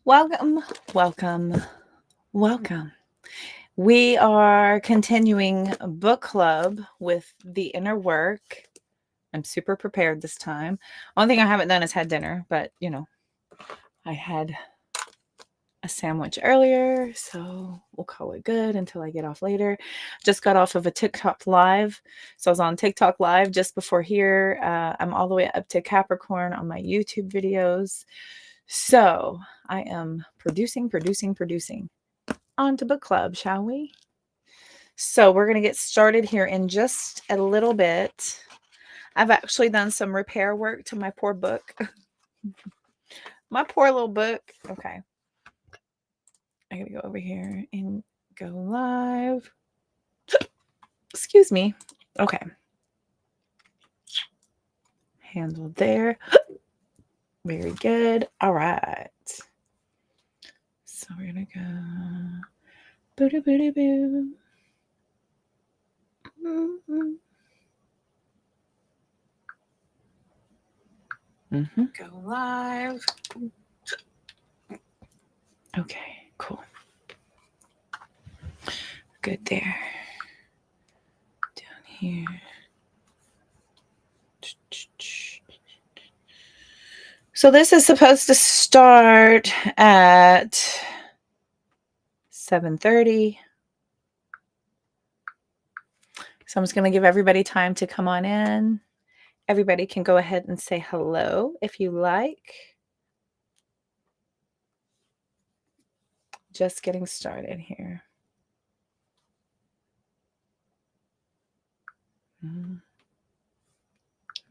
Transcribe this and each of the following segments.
Welcome, welcome, welcome. We are continuing book club with The Inner Work. I'm super prepared this time. Only thing I haven't done is had dinner, but I had a sandwich earlier, so we'll call it good until I get off later. Just got off of a TikTok live. So I was on TikTok live just before here. I'm all the way up to Capricorn on my YouTube videos. So I am producing. On to book club, shall we? So we're going to get started here in just a little bit. I've actually done some repair work to my poor book. My poor little book. Okay. I got to go over here and go live. Excuse me. Okay. Handle there. Very good. All right. So we're going to go. Boo-doo-boo-doo-boo. Go live. Okay, cool. Good there. Down here. So this is supposed to start at 7:30. So I'm just going to give everybody time to come on in. Everybody can go ahead and say hello if you like. Just getting started here.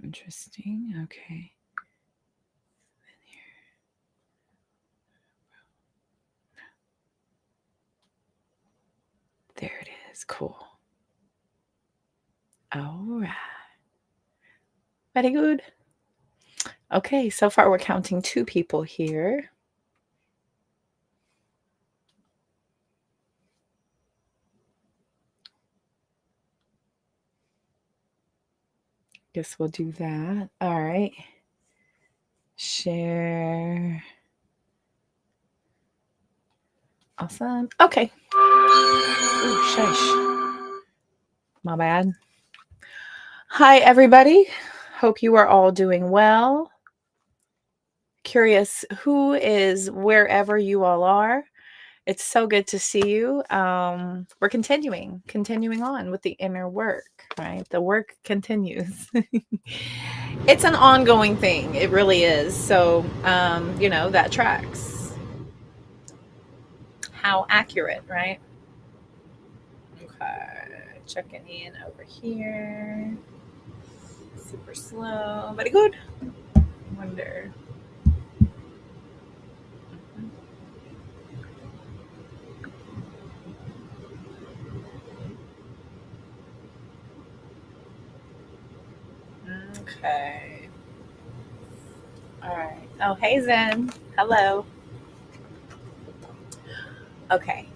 Interesting. Okay. There it is. Cool. All right. Very good. Okay, so far we're counting 2 people here. Guess we'll do that. All right. Share. Awesome. Okay. Ooh, shush. My bad. Hi, everybody. Hope you are all doing well. Curious who is wherever you all are. It's so good to see you. We're continuing on with the inner work, right? The work continues. It's an ongoing thing. It really is. So, that tracks. How accurate, right? Okay. Checking in over here. Super slow. Very good. Wonder. Okay. All right. Oh, hey, Zen. Hello. Okay.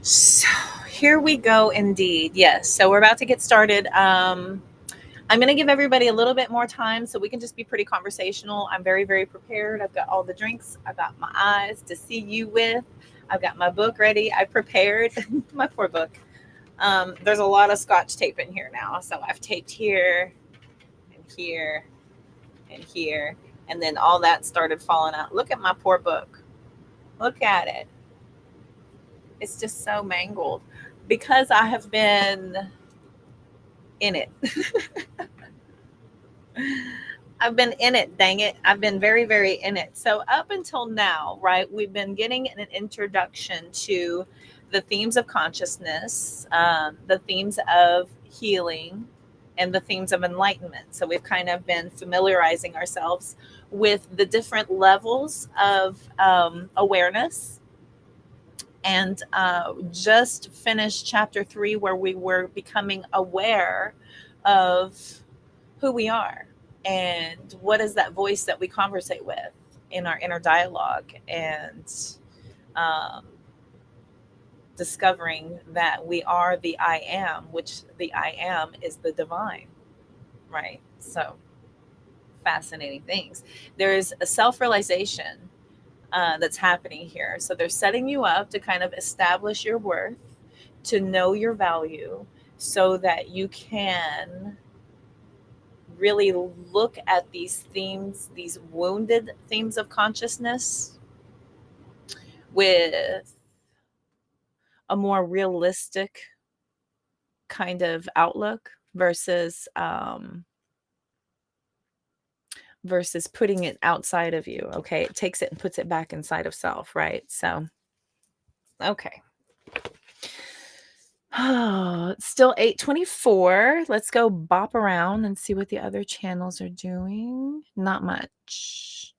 So here we go indeed. Yes. So we're about to get started. I'm going to give everybody a little bit more time so we can just be pretty conversational. I'm very, very prepared. I've got all the drinks. I've got my eyes to see you with. I've got my book ready. I prepared my poor book. There's a lot of scotch tape in here now. So I've taped here and here and here. And then all that started falling out. Look at my poor book. Look at it. It's just so mangled because I have been in it. I've been in it, dang it. I've been very, very in it. So up until now, right, we've been getting an introduction to the themes of consciousness, the themes of healing, and the themes of enlightenment. So we've kind of been familiarizing ourselves with the different levels of awareness. And just finished chapter 3, where we were becoming aware of who we are and what is that voice that we conversate with in our inner dialogue, and um, discovering that we are the I am, which the I am is the divine, right? So fascinating things. There is a self realization that's happening here. So they're setting you up to kind of establish your worth, to know your value, so that you can really look at these themes, these wounded themes of consciousness, with a more realistic kind of outlook versus versus putting it outside of you. Okay, it takes it and puts it back inside of self, right? So okay. Oh, it's still 8:24. Let's go bop around and see what the other channels are doing. Not much.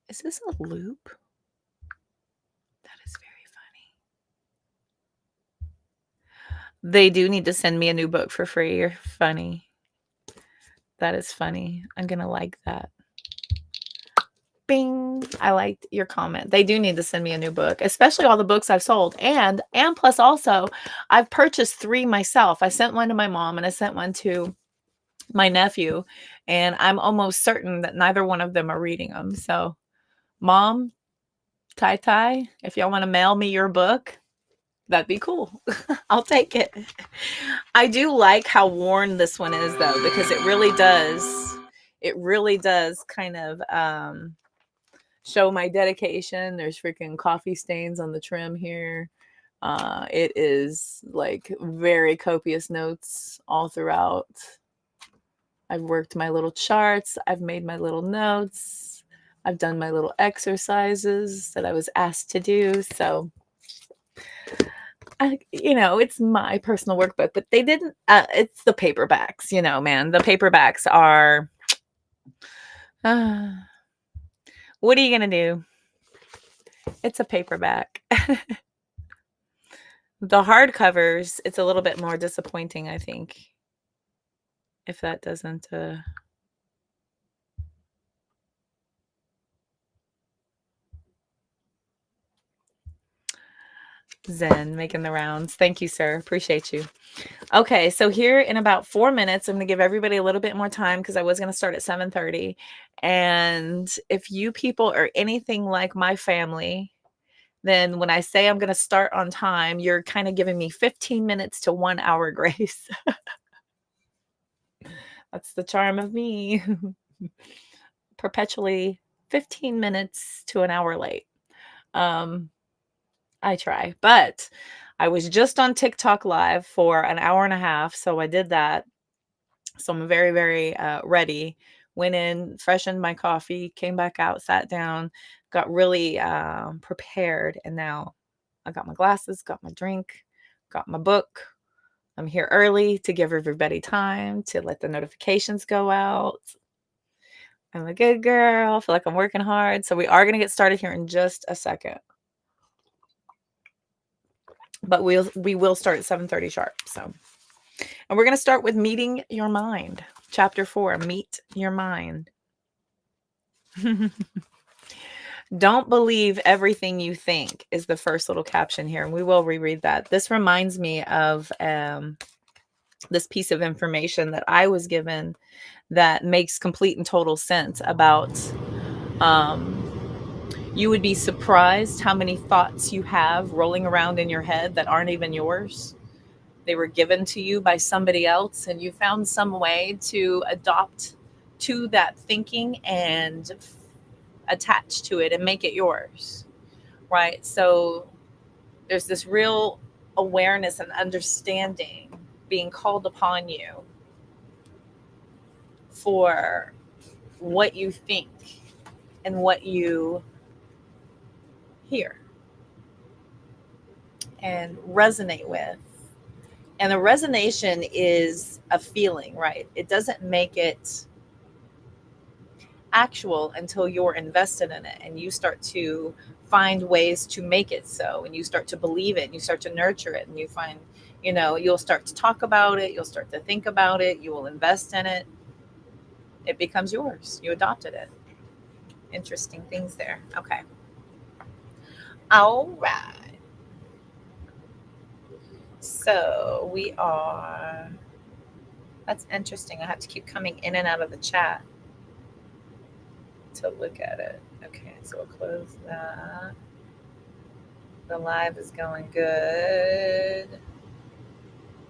Is this a loop? That is very funny. They do need to send me a new book for free. You're funny. That is funny. I'm going to like that. Bing. I liked your comment. They do need to send me a new book, especially all the books I've sold. And plus also, I've purchased 3 myself. I sent one to my mom and I sent one to my nephew, and I'm almost certain that neither one of them are reading them. So, Mom, Tai, if y'all want to mail me your book, that'd be cool. I'll take it. I do like how worn this one is, though, because it really does kind of show my dedication. There's freaking coffee stains on the trim here. It is like very copious notes all throughout. I've worked my little charts. I've made my little notes. I've done my little exercises that I was asked to do. So, it's my personal workbook, but they didn't, it's the paperbacks, man. The paperbacks are, what are you going to do? It's a paperback. The hardcovers, it's a little bit more disappointing, I think. If that doesn't, Zen making the rounds. Thank you, sir. Appreciate you. Okay, so here in about 4 minutes, I'm going to give everybody a little bit more time because I was going to start at 7:30. And if you people are anything like my family, then when I say I'm going to start on time, you're kind of giving me 15 minutes to 1 hour grace. That's the charm of me. Perpetually 15 minutes to an hour late. I try, but I was just on TikTok live for an hour and a half. So I did that. So I'm very, very ready. Went in, freshened my coffee, came back out, sat down, got really prepared. And now I got my glasses, got my drink, got my book. I'm here early to give everybody time to let the notifications go out. I'm a good girl. I feel like I'm working hard. So we are going to get started here in just a second. But we will start at 7:30 sharp. So, and we're going to start with meeting your mind. Chapter 4, meet your mind. Don't believe everything you think is the first little caption here. And we will reread that. This reminds me of this piece of information that I was given that makes complete and total sense about you would be surprised how many thoughts you have rolling around in your head that aren't even yours. They were given to you by somebody else, and you found some way to adopt to that thinking and attach to it and make it yours, right? So there's this real awareness and understanding being called upon you for what you think and what you hear and resonate with. And the resonation is a feeling, right? It doesn't make it actual until you're invested in it and you start to find ways to make it so, and you start to believe it and you start to nurture it, and you find, you'll start to talk about it, you'll start to think about it, you will invest in it. It becomes yours. You adopted it. Interesting things there. Okay. All right. So that's interesting. I have to keep coming in and out of the chat. to look at it. Okay, so we'll close that. The live is going good.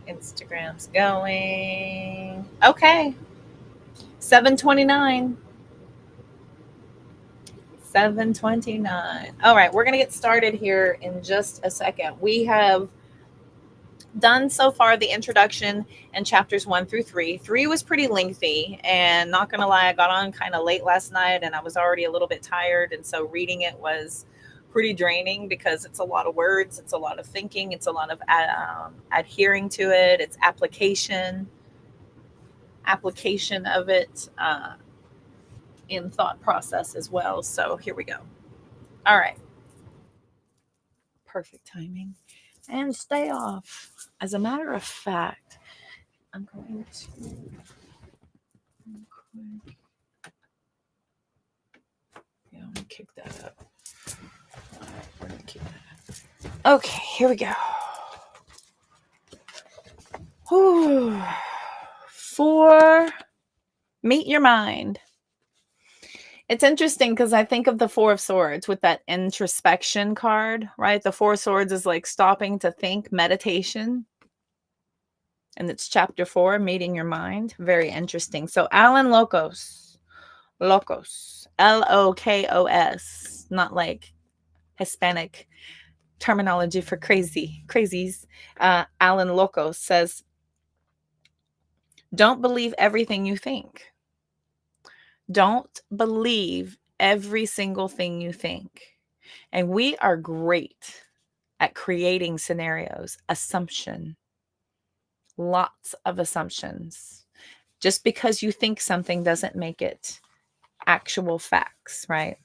Instagram's going. Okay. 7:29. 7:29. All right, we're going to get started here in just a second. We have done so far the introduction and chapters 1 through 3. 3 was pretty lengthy, and not gonna lie, I got on kind of late last night and I was already a little bit tired, and so reading it was pretty draining because it's a lot of words, it's a lot of thinking, it's a lot of adhering to it, it's application of it in thought process as well. So here we go. All right, perfect timing and stay off. As a matter of fact, I'm going to yeah, I'm gonna kick that up. All right, we're gonna keep that. Okay, here we go. Whew. 4, meet your mind. It's interesting because I think of the 4 of Swords with that introspection card, right? The 4 of Swords is like stopping to think, meditation. And it's chapter 4, meeting your mind. Very interesting. So Alan Lokos, Lokos, not like Hispanic terminology for crazies. Alan Lokos says, don't believe everything you think. Don't believe every single thing you think. And we are great at creating scenarios, assumption, lots of assumptions. Just because you think something doesn't make it actual facts, right?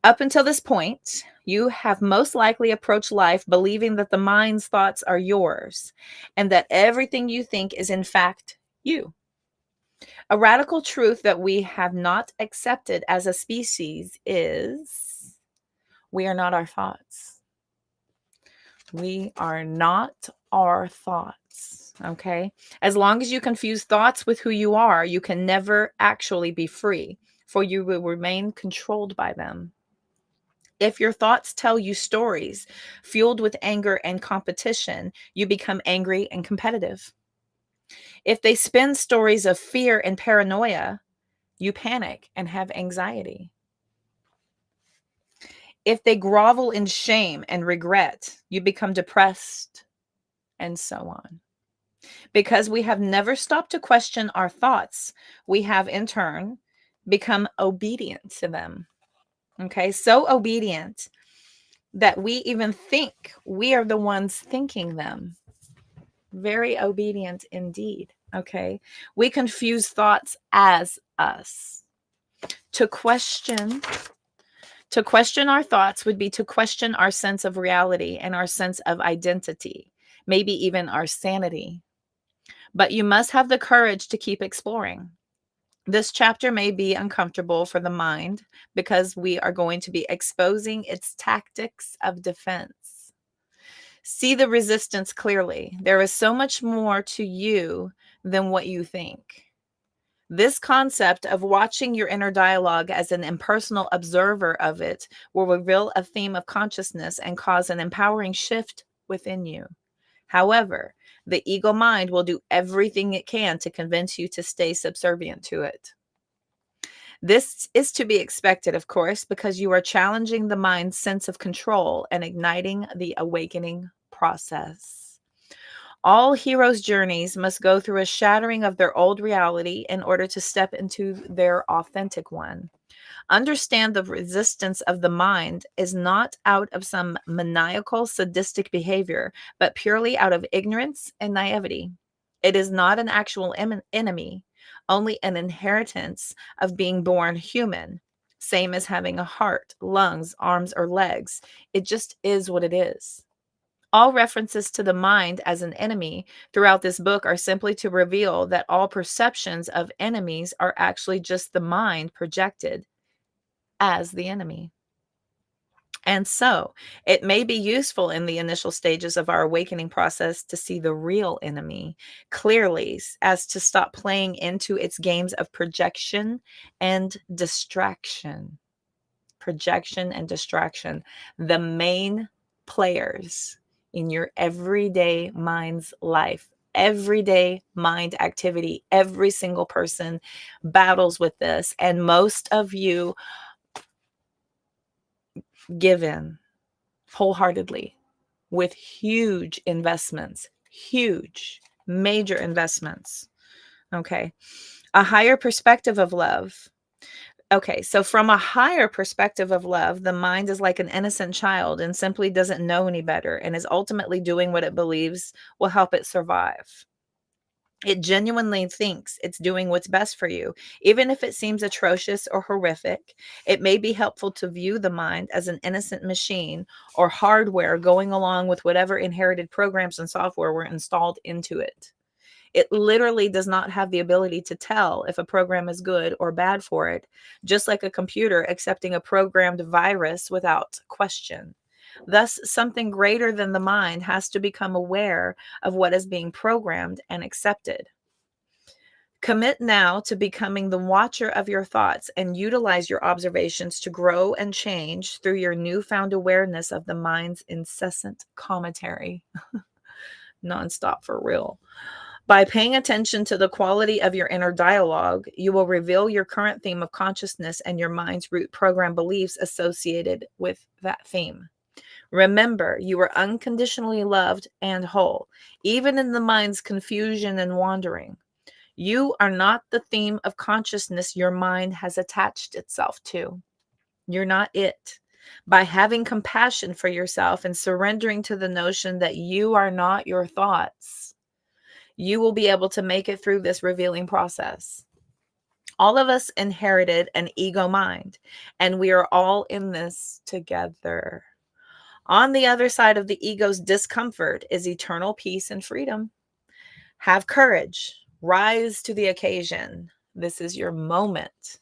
Up until this point, you have most likely approached life believing that the mind's thoughts are yours and that everything you think is in fact you. A radical truth that we have not accepted as a species is we are not our thoughts. We are not our thoughts, okay? As long as you confuse thoughts with who you are, you can never actually be free, for you will remain controlled by them. If your thoughts tell you stories fueled with anger and competition, you become angry and competitive. If they spin stories of fear and paranoia, you panic and have anxiety. If they grovel in shame and regret, you become depressed, and so on. Because we have never stopped to question our thoughts, we have in turn become obedient to them. Okay, so obedient that we even think we are the ones thinking them. Very obedient indeed. Okay, we confuse thoughts as us. To question our thoughts would be to question our sense of reality and our sense of identity, maybe even our sanity. But you must have the courage to keep exploring. This chapter may be uncomfortable for the mind because we are going to be exposing its tactics of defense. See the resistance clearly. There is so much more to you than what you think. This concept of watching your inner dialogue as an impersonal observer of it will reveal a theme of consciousness and cause an empowering shift within you. However, the ego mind will do everything it can to convince you to stay subservient to it. This is to be expected, of course, because you are challenging the mind's sense of control and igniting the awakening process. All heroes' journeys must go through a shattering of their old reality in order to step into their authentic one. Understand the resistance of the mind is not out of some maniacal, sadistic behavior, but purely out of ignorance and naivety. It is not an actual enemy, only an inheritance of being born human, same as having a heart, lungs, arms, or legs. It just is what it is. All references to the mind as an enemy throughout this book are simply to reveal that all perceptions of enemies are actually just the mind projected as the enemy. And so it may be useful in the initial stages of our awakening process to see the real enemy clearly, as to stop playing into its games of projection and distraction. Projection and distraction, the main players in your everyday mind's life, everyday mind activity. Every single person battles with this, and most of you give in wholeheartedly with huge investments, huge, major investments. Okay. A higher perspective of love. Okay, so from a higher perspective of love, the mind is like an innocent child and simply doesn't know any better and is ultimately doing what it believes will help it survive. It genuinely thinks it's doing what's best for you, even if it seems atrocious or horrific. It may be helpful to view the mind as an innocent machine or hardware going along with whatever inherited programs and software were installed into it. It literally does not have the ability to tell if a program is good or bad for it, just like a computer accepting a programmed virus without question. Thus, something greater than the mind has to become aware of what is being programmed and accepted. Commit now to becoming the watcher of your thoughts and utilize your observations to grow and change through your newfound awareness of the mind's incessant commentary. Nonstop, for real. By paying attention to the quality of your inner dialogue, you will reveal your current theme of consciousness and your mind's root program beliefs associated with that theme. Remember, you are unconditionally loved and whole, even in the mind's confusion and wandering. You are not the theme of consciousness your mind has attached itself to. You're not it. By having compassion for yourself and surrendering to the notion that you are not your thoughts, you will be able to make it through this revealing process. All of us inherited an ego mind, and we are all in this together. On the other side of the ego's discomfort is eternal peace and freedom. Have courage. Rise to the occasion. This is your moment.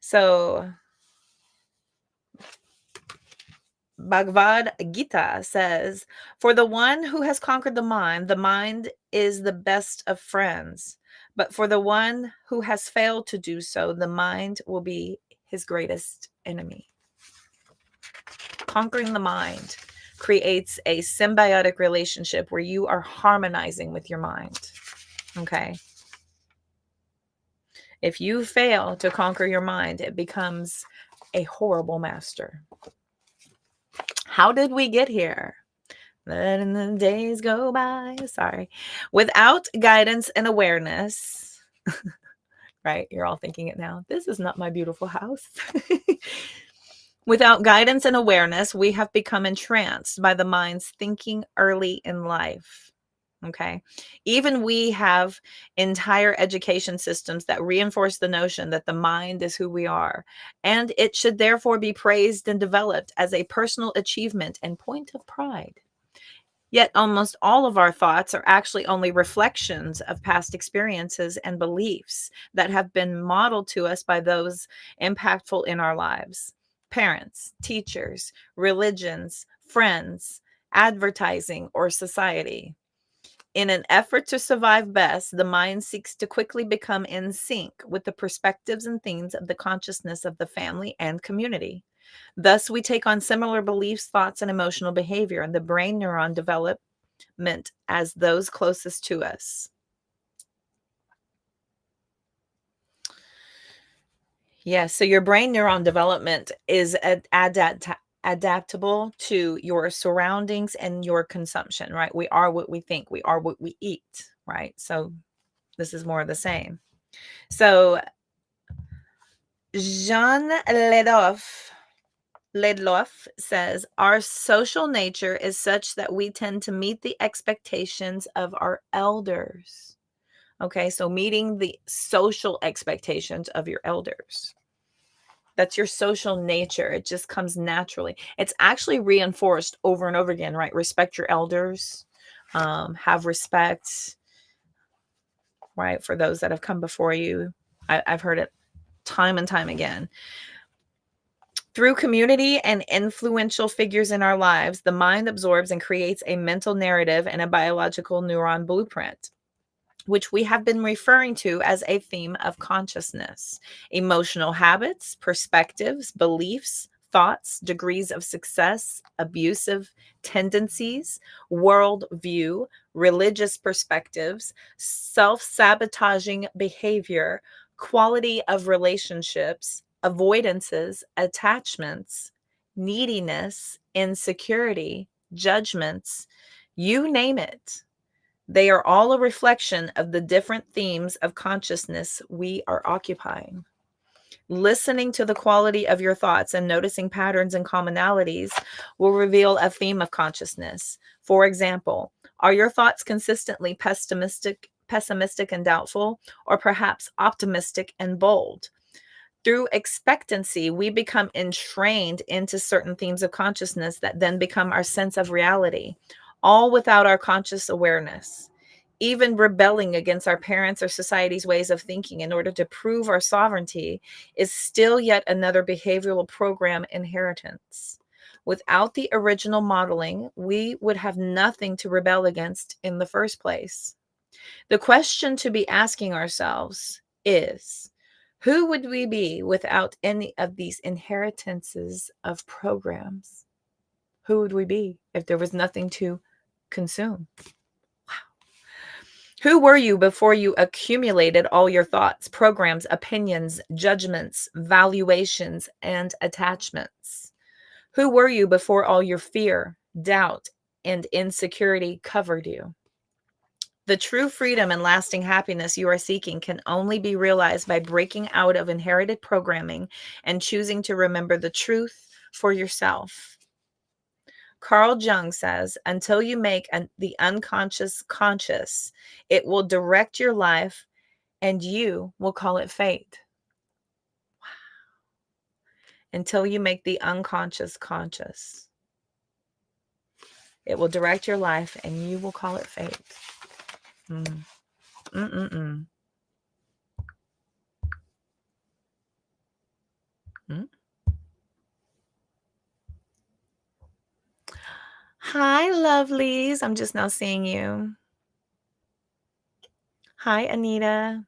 So, Bhagavad Gita says, for the one who has conquered the mind is the best of friends. But for the one who has failed to do so, the mind will be his greatest enemy. Conquering the mind creates a symbiotic relationship where you are harmonizing with your mind. Okay. If you fail to conquer your mind, it becomes a horrible master. How did we get here? Letting the days go by. Sorry. Without guidance and awareness, right? You're all thinking it now. This is not my beautiful house. Without guidance and awareness, we have become entranced by the mind's thinking early in life. Okay. Even we have entire education systems that reinforce the notion that the mind is who we are, and it should therefore be praised and developed as a personal achievement and point of pride. Yet almost all of our thoughts are actually only reflections of past experiences and beliefs that have been modeled to us by those impactful in our lives. Parents, teachers, religions, friends, advertising, or society. In an effort to survive best, the mind seeks to quickly become in sync with the perspectives and themes of the consciousness of the family and community. Thus, we take on similar beliefs, thoughts, and emotional behavior in the brain neuron development as those closest to us. Yes, so your brain neuron development is adaptable to your surroundings and your consumption, right? We are what we think, we are what we eat, right? So this is more of the same. So Jean Ledloff says, our social nature is such that we tend to meet the expectations of our elders. Okay, so meeting the social expectations of your elders. That's your social nature. It just comes naturally. It's actually reinforced over and over again, right? Respect your elders, have respect, right, for those that have come before you. I've heard it time and time again. Through community and influential figures in our lives, the mind absorbs and creates a mental narrative and a biological neuron blueprint, which we have been referring to as a theme of consciousness. Emotional habits, perspectives, beliefs, thoughts, degrees of success, abusive tendencies, worldview, religious perspectives, self sabotaging behavior, quality of relationships, avoidances, attachments, neediness, insecurity, judgments, you name it. They are all a reflection of the different themes of consciousness we are occupying. Listening to the quality of your thoughts and noticing patterns and commonalities will reveal a theme of consciousness. For example, are your thoughts consistently pessimistic and doubtful, or perhaps optimistic and bold? Through expectancy, we become entrained into certain themes of consciousness that then become our sense of reality, all without our conscious awareness. Even rebelling against our parents' or society's ways of thinking in order to prove our sovereignty is still yet another behavioral program inheritance. Without the original modeling, we would have nothing to rebel against in the first place. The question to be asking ourselves is, who would we be without any of these inheritances of programs? Who would we be if there was nothing to consume? Who were you before you accumulated all your thoughts, programs, opinions, judgments, valuations, and attachments? Who were you before all your fear, doubt, and insecurity covered you? The true freedom and lasting happiness you are seeking can only be realized by breaking out of inherited programming and choosing to remember the truth for yourself. Carl Jung says, until you make the unconscious conscious, it will direct your life and you will call it fate. Until you make the unconscious conscious, it will direct your life and you will call it fate. Mm-mm-mm. Mm. Hi, lovelies. I'm just now seeing you. Hi, Anita.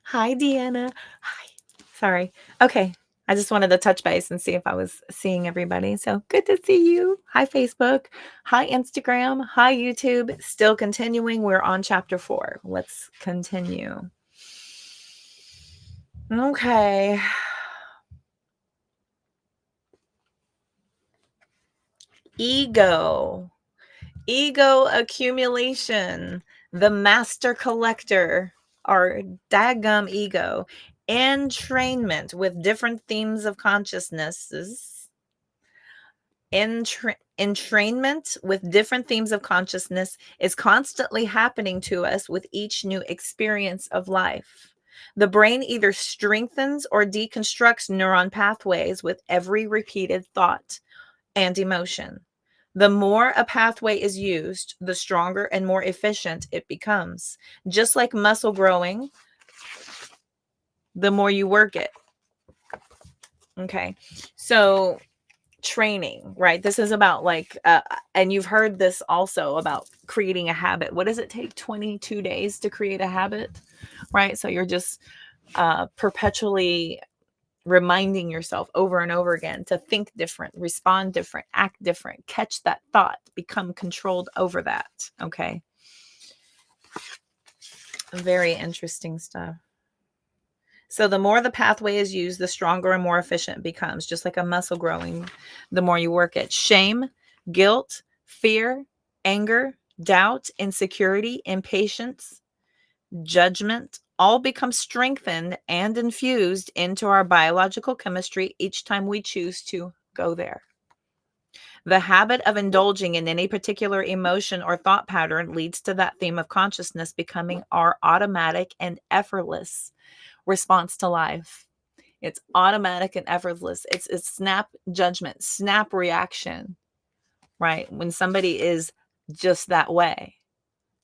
Hi, Deanna. Hi. Sorry. Okay. I just wanted to touch base and see if I was seeing everybody. So good to see you. Hi, Facebook. Hi, Instagram. Hi, YouTube. Still continuing. We're on chapter 4. Let's continue. Okay. Ego accumulation, the master collector, our daggum ego, entrainment with different themes of consciousnesses, entrainment with different themes of consciousness is constantly happening to us with each new experience of life. The brain either strengthens or deconstructs neuron pathways with every repeated thought and emotion. The more a pathway is used, the stronger and more efficient it becomes. Just like muscle growing, the more you work it. Okay. So training, right? This is about and you've heard this also about creating a habit. What does it take? 22 days to create a habit, right? So you're just perpetually reminding yourself over and over again to think different, respond different, act different, catch that thought, become controlled over that. Okay. Very interesting stuff. So the more the pathway is used, the stronger and more efficient it becomes, just like a muscle growing, the more you work it. Shame, guilt, fear, anger, doubt, insecurity, impatience, judgment, all become strengthened and infused into our biological chemistry each time we choose to go there. The habit of indulging in any particular emotion or thought pattern leads to that theme of consciousness becoming our automatic and effortless response to life. It's automatic and effortless. It's snap judgment, snap reaction, right? When somebody is just that way,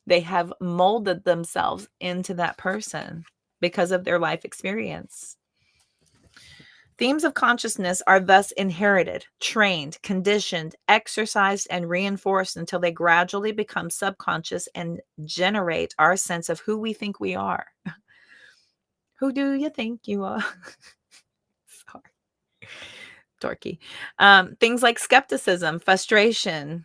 they have molded themselves into that person because of their life experience. Themes of consciousness are thus inherited, trained, conditioned, exercised, and reinforced until they gradually become subconscious and generate our sense of who we think we are. Who do you think you are? Sorry. Dorky. Things like skepticism, frustration,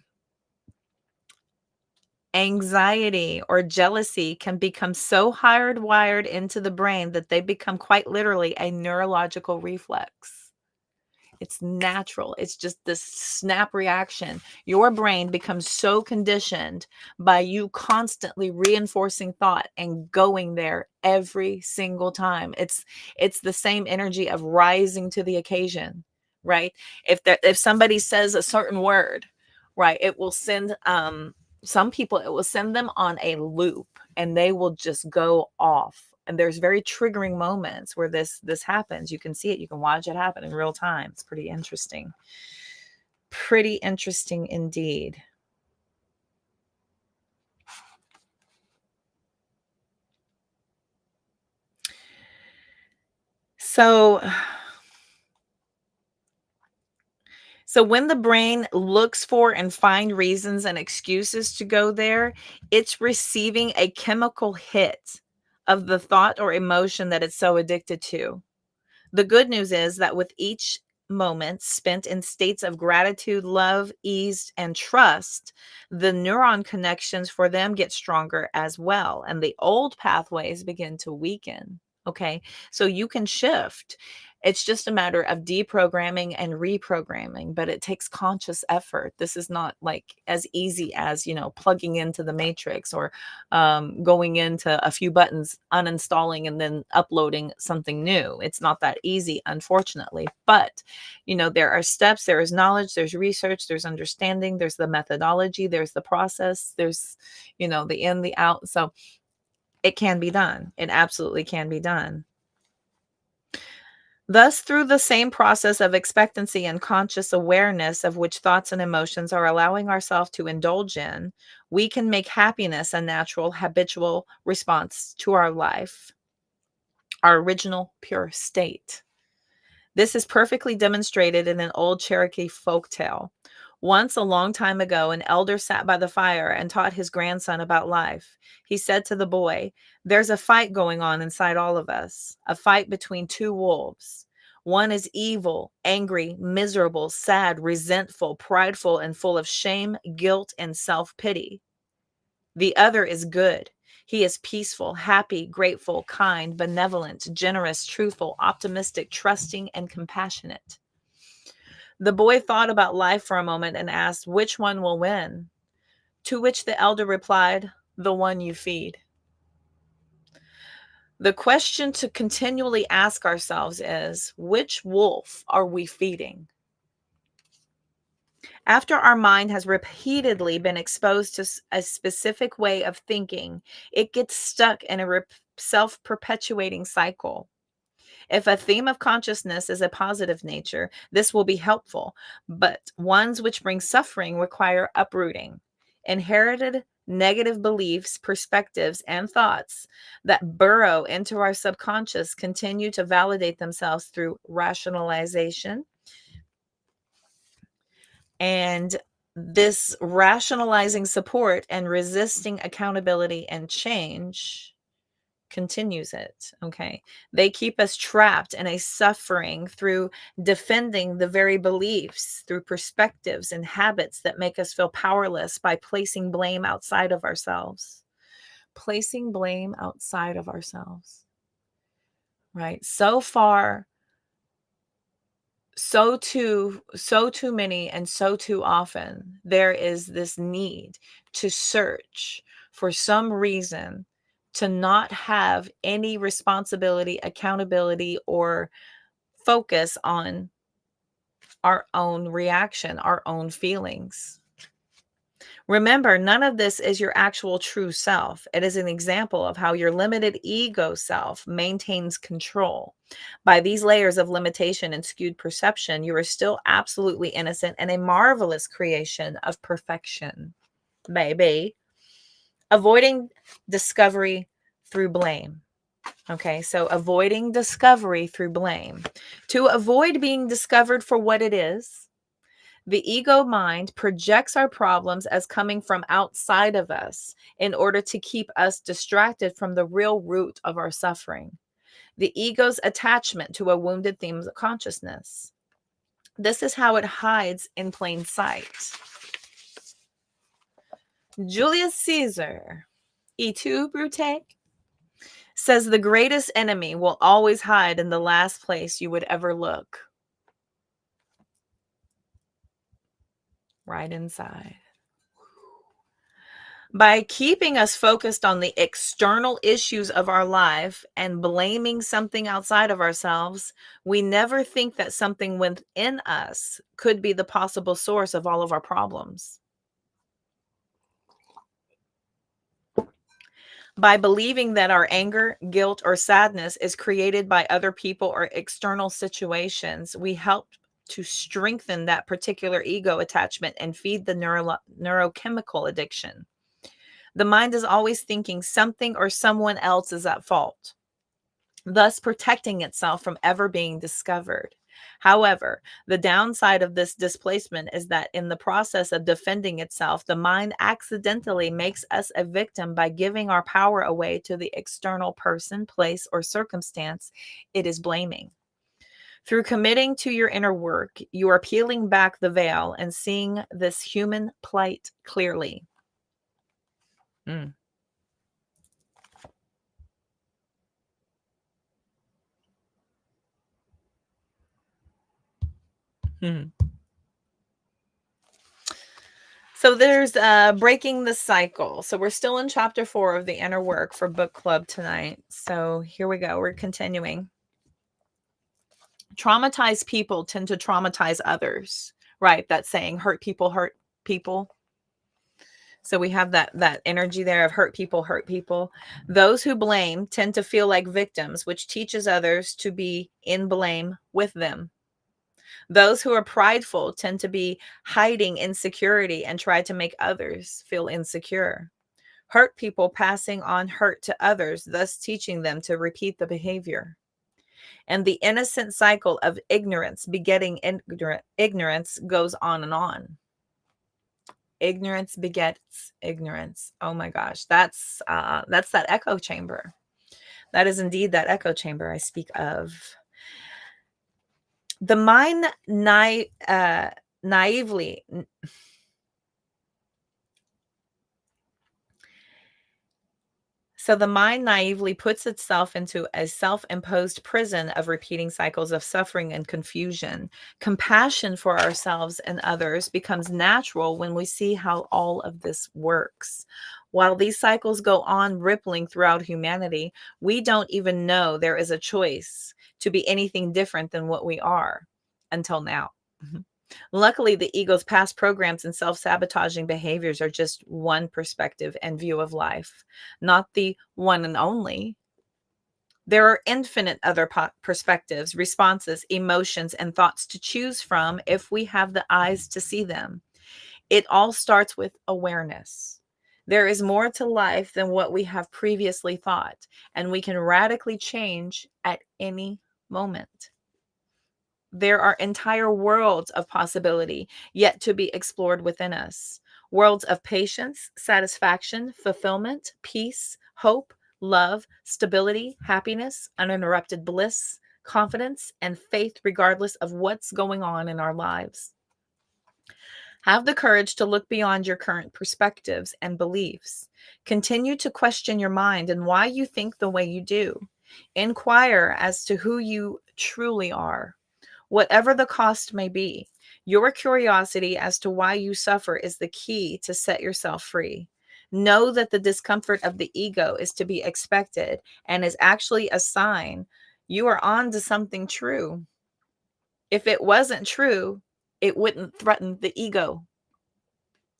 anxiety, or jealousy can become so hardwired into the brain that they become quite literally a neurological reflex. It's natural. It's just this snap reaction. Your brain becomes so conditioned by you constantly reinforcing thought and going there every single time. It's the same energy of rising to the occasion, right? If somebody says a certain word, right, it will send some people, it will send them on a loop and they will just go off. And there's very triggering moments where this happens. You can see it, you can watch it happen in real time. It's pretty interesting. Pretty interesting indeed. So when the brain looks for and find reasons and excuses to go there, it's receiving a chemical hit of the thought or emotion that it's so addicted to. The good news is that with each moment spent in states of gratitude, love, ease, and trust, the neuron connections for them get stronger as well. And the old pathways begin to weaken. Okay. So you can shift. It's just a matter of deprogramming and reprogramming, but it takes conscious effort. This is not like as easy as, plugging into the matrix or going into a few buttons, uninstalling and then uploading something new. It's not that easy, unfortunately. But, there are steps, there is knowledge, there's research, there's understanding, there's the methodology, there's the process, there's, the in, the out. So it can be done. It absolutely can be done. Thus, through the same process of expectancy and conscious awareness of which thoughts and emotions are allowing ourselves to indulge in, we can make happiness a natural, habitual response to our life, our original pure state. This is perfectly demonstrated in an old Cherokee folk tale. Once, a long time ago, an elder sat by the fire and taught his grandson about life. He said to the boy, "There's a fight going on inside all of us, a fight between two wolves. One is evil, angry, miserable, sad, resentful, prideful, and full of shame, guilt, and self-pity. The other is good. He is peaceful, happy, grateful, kind, benevolent, generous, truthful, optimistic, trusting, and compassionate." The boy thought about life for a moment and asked, "Which one will win?" To which the elder replied, "The one you feed." The question to continually ask ourselves is, which wolf are we feeding? After our mind has repeatedly been exposed to a specific way of thinking, it gets stuck in a self-perpetuating cycle. If a theme of consciousness is a positive nature, this will be helpful, but ones which bring suffering require uprooting. Inherited negative beliefs, perspectives, and thoughts that burrow into our subconscious continue to validate themselves through rationalization. And this rationalizing support and resisting accountability and change continues it. Okay. They keep us trapped in a suffering through defending the very beliefs, through perspectives and habits that make us feel powerless by placing blame outside of ourselves. Placing blame outside of ourselves. Right. So far, so too many and so too often there is this need to search for some reason to not have any responsibility, accountability, or focus on our own reaction, our own feelings. Remember, none of this is your actual true self. It is an example of how your limited ego self maintains control. By these layers of limitation and skewed perception, you are still absolutely innocent and a marvelous creation of perfection, baby. Avoiding discovery through blame. Okay, so avoiding discovery through blame. To avoid being discovered for what it is, the ego mind projects our problems as coming from outside of us in order to keep us distracted from the real root of our suffering, the ego's attachment to a wounded theme of consciousness. This is how it hides in plain sight. Julius Caesar, Et tu, Brute, says the greatest enemy will always hide in the last place you would ever look. Right inside. By keeping us focused on the external issues of our life and blaming something outside of ourselves, we never think that something within us could be the possible source of all of our problems. By believing that our anger, guilt, or sadness is created by other people or external situations, we help to strengthen that particular ego attachment and feed the neurochemical addiction. The mind is always thinking something or someone else is at fault, thus protecting itself from ever being discovered. However, the downside of this displacement is that in the process of defending itself, the mind accidentally makes us a victim by giving our power away to the external person, place, or circumstance it is blaming. Through committing to your inner work, you are peeling back the veil and seeing this human plight clearly. Mm. Hmm. So there's breaking the cycle. So we're still in chapter 4 of the inner work for book club tonight. So here we go. We're continuing. Traumatized people tend to traumatize others, right? That saying, hurt people hurt people. So we have that energy there of hurt people hurt people. Those who blame tend to feel like victims, which teaches others to be in blame with them. Those who are prideful tend to be hiding insecurity and try to make others feel insecure. Hurt people passing on hurt to others, thus teaching them to repeat the behavior. And the innocent cycle of ignorance begetting ignorance goes on and on. Ignorance begets ignorance. Oh my gosh, that's that echo chamber. That is indeed that echo chamber I speak of. The mind naively So the mind naively puts itself into a self-imposed prison of repeating cycles of suffering and confusion. Compassion for ourselves and others becomes natural when we see how all of this works. While these cycles go on rippling throughout humanity, we don't even know there is a choice to be anything different than what we are until now. Luckily, the ego's past programs and self sabotaging behaviors are just one perspective and view of life, not the one and only. There are infinite other perspectives, responses, emotions, and thoughts to choose from if we have the eyes to see them. It all starts with awareness. There is more to life than what we have previously thought, and we can radically change at any moment. There are entire worlds of possibility yet to be explored within us. Worlds of patience, satisfaction, fulfillment, peace, hope, love, stability, happiness, uninterrupted bliss, confidence, and faith, regardless of what's going on in our lives. Have the courage to look beyond your current perspectives and beliefs. Continue to question your mind and why you think the way you do. Inquire as to who you truly are. Whatever the cost may be, your curiosity as to why you suffer is the key to set yourself free. Know that the discomfort of the ego is to be expected and is actually a sign you are on to something true. If it wasn't true, it wouldn't threaten the ego.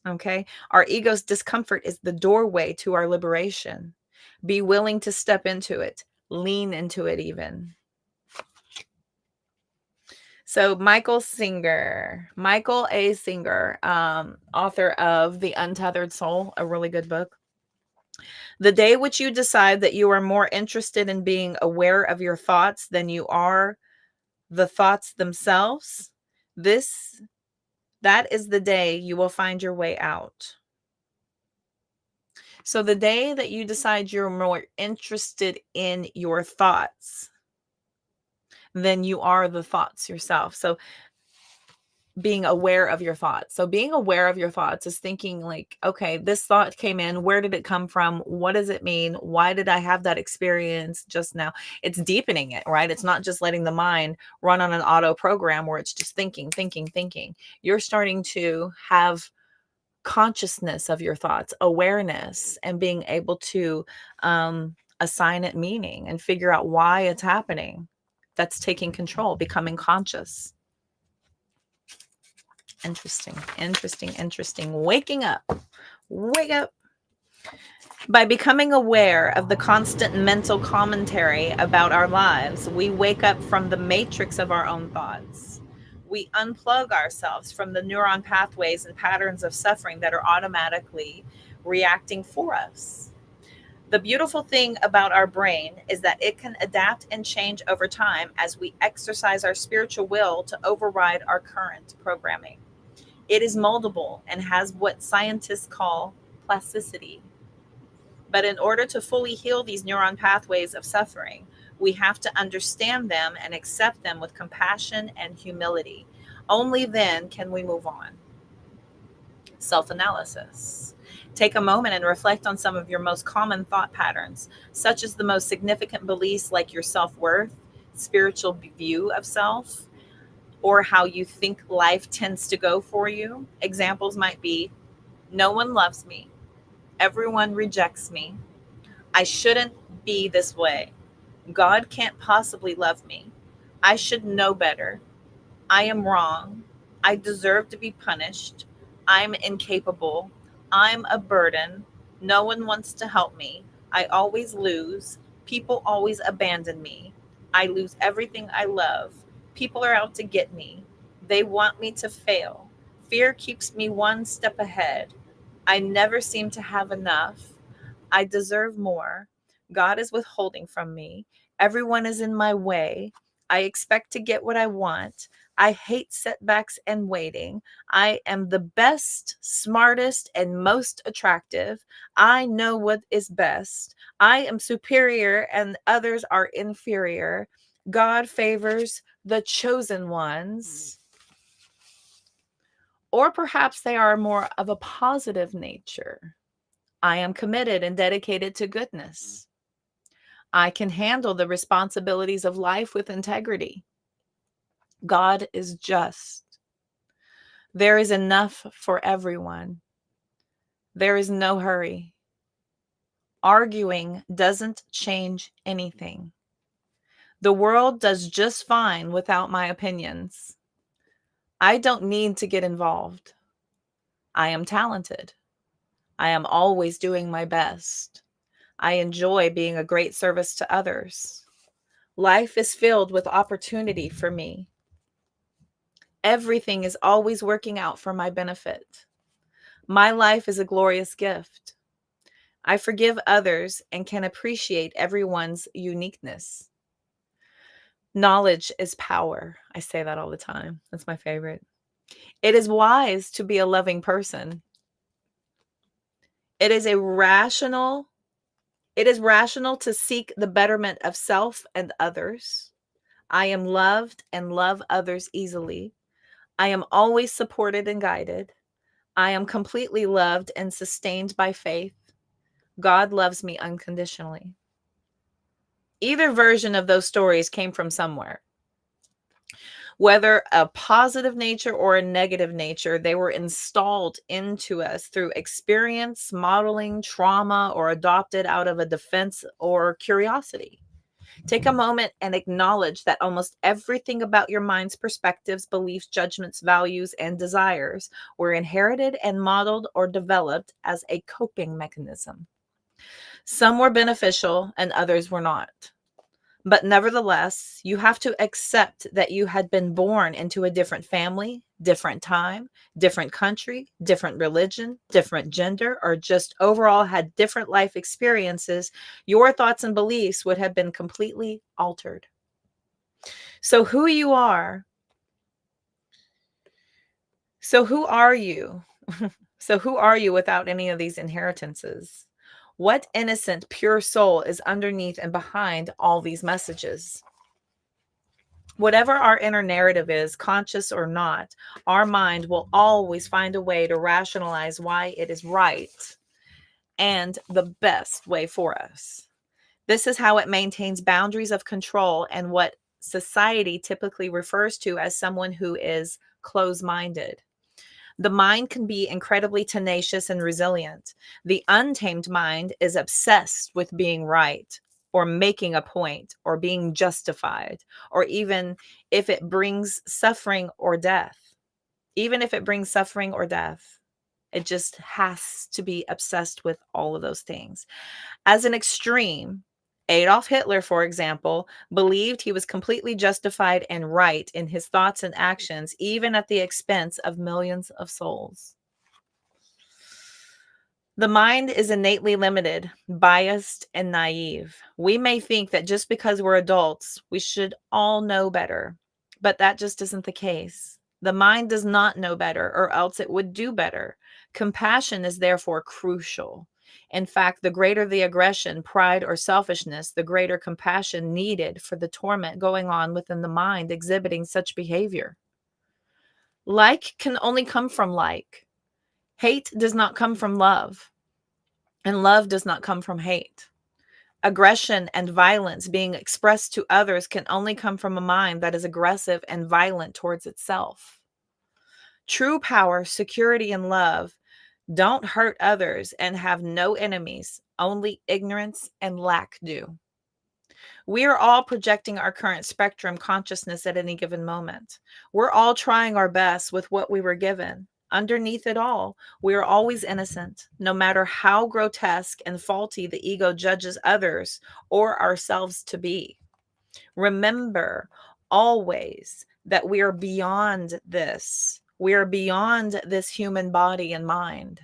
Okay? Our ego's discomfort is the doorway to our liberation. Be willing to step into it, lean into it even. So Michael A. Singer, author of The Untethered Soul, a really good book. The day which you decide that you are more interested in being aware of your thoughts than you are the thoughts themselves, that is the day you will find your way out. So the day that you decide you're more interested in your thoughts than you are the thoughts yourself. So being aware of your thoughts. So being aware of your thoughts is thinking like, okay, this thought came in. Where did it come from? What does it mean? Why did I have that experience just now? It's deepening it, right? It's not just letting the mind run on an auto program where it's just thinking, thinking, thinking. You're starting to have consciousness of your thoughts, awareness, and being able to assign it meaning and figure out why it's happening. That's taking control, becoming conscious. Interesting, interesting, interesting. Waking up. Wake up. By becoming aware of the constant mental commentary about our lives, we wake up from the matrix of our own thoughts. We unplug ourselves from the neuron pathways and patterns of suffering that are automatically reacting for us. The beautiful thing about our brain is that it can adapt and change over time as we exercise our spiritual will to override our current programming. It is moldable and has what scientists call plasticity. But in order to fully heal these neuron pathways of suffering, we have to understand them and accept them with compassion and humility. Only then can we move on. Self analysis. Take a moment and reflect on some of your most common thought patterns, such as the most significant beliefs like your self worth, spiritual view of self, or how you think life tends to go for you. Examples might be: no one loves me, everyone rejects me, I shouldn't be this way, God can't possibly love me, I should know better, I am wrong, I deserve to be punished, I'm incapable, I'm a burden, no one wants to help me, I always lose, people always abandon me, I lose everything I love, people are out to get me, they want me to fail, fear keeps me one step ahead, I never seem to have enough, I deserve more, God is withholding from me, everyone is in my way, I expect to get what I want, I hate setbacks and waiting. I am the best, smartest, and most attractive. I know what is best. I am superior and others are inferior. God favors the chosen ones. Or perhaps they are more of a positive nature. I am committed and dedicated to goodness. I can handle the responsibilities of life with integrity. God is just. There is enough for everyone. There is no hurry. Arguing doesn't change anything. The world does just fine without my opinions. I don't need to get involved. I am talented. I am always doing my best. I enjoy being a great service to others. Life is filled with opportunity for me. Everything is always working out for my benefit. My life is a glorious gift. I forgive others and can appreciate everyone's uniqueness. Knowledge is power. I say that all the time. That's my favorite. It is wise to be a loving person. It is rational to seek the betterment of self and others. I am loved and love others easily. I am always supported and guided. I am completely loved and sustained by faith. God loves me unconditionally. Either version of those stories came from somewhere. Whether a positive nature or a negative nature, they were installed into us through experience, modeling, trauma, or adopted out of a defense or curiosity. Take a moment and acknowledge that almost everything about your mind's perspectives, beliefs, judgments, values, and desires were inherited and modeled or developed as a coping mechanism. Some were beneficial and others were not. But nevertheless, you have to accept that you had been born into a different family, different time, different country, different religion, different gender, or just overall had different life experiences. Your thoughts and beliefs would have been completely altered. So, who you are, so who are you? So, who are you without any of these inheritances? What innocent, pure soul is underneath and behind all these messages? Whatever our inner narrative is, conscious or not, our mind will always find a way to rationalize why it is right and the best way for us. This is how it maintains boundaries of control and what society typically refers to as someone who is close minded. The mind can be incredibly tenacious and resilient. The untamed mind is obsessed with being right or making a point or being justified, or even if it brings suffering or death. Even if it brings suffering or death, it just has to be obsessed with all of those things. As an extreme, Adolf Hitler, for example, believed he was completely justified and right in his thoughts and actions, even at the expense of millions of souls. The mind is innately limited, biased, and naive. We may think that just because we're adults, we should all know better, but that just isn't the case. The mind does not know better, or else it would do better. Compassion is therefore crucial. In fact, the greater the aggression, pride, or selfishness, the greater compassion needed for the torment going on within the mind exhibiting such behavior. Like can only come from like. Hate does not come from love. And love does not come from hate. Aggression and violence being expressed to others can only come from a mind that is aggressive and violent towards itself. True power, security, and love don't hurt others and have no enemies, only ignorance and lack do. We are all projecting our current spectrum consciousness at any given moment. We're all trying our best with what we were given. Underneath it all, we are always innocent, no matter how grotesque and faulty the ego judges others or ourselves to be. Remember always that we are beyond this. We are beyond this human body and mind.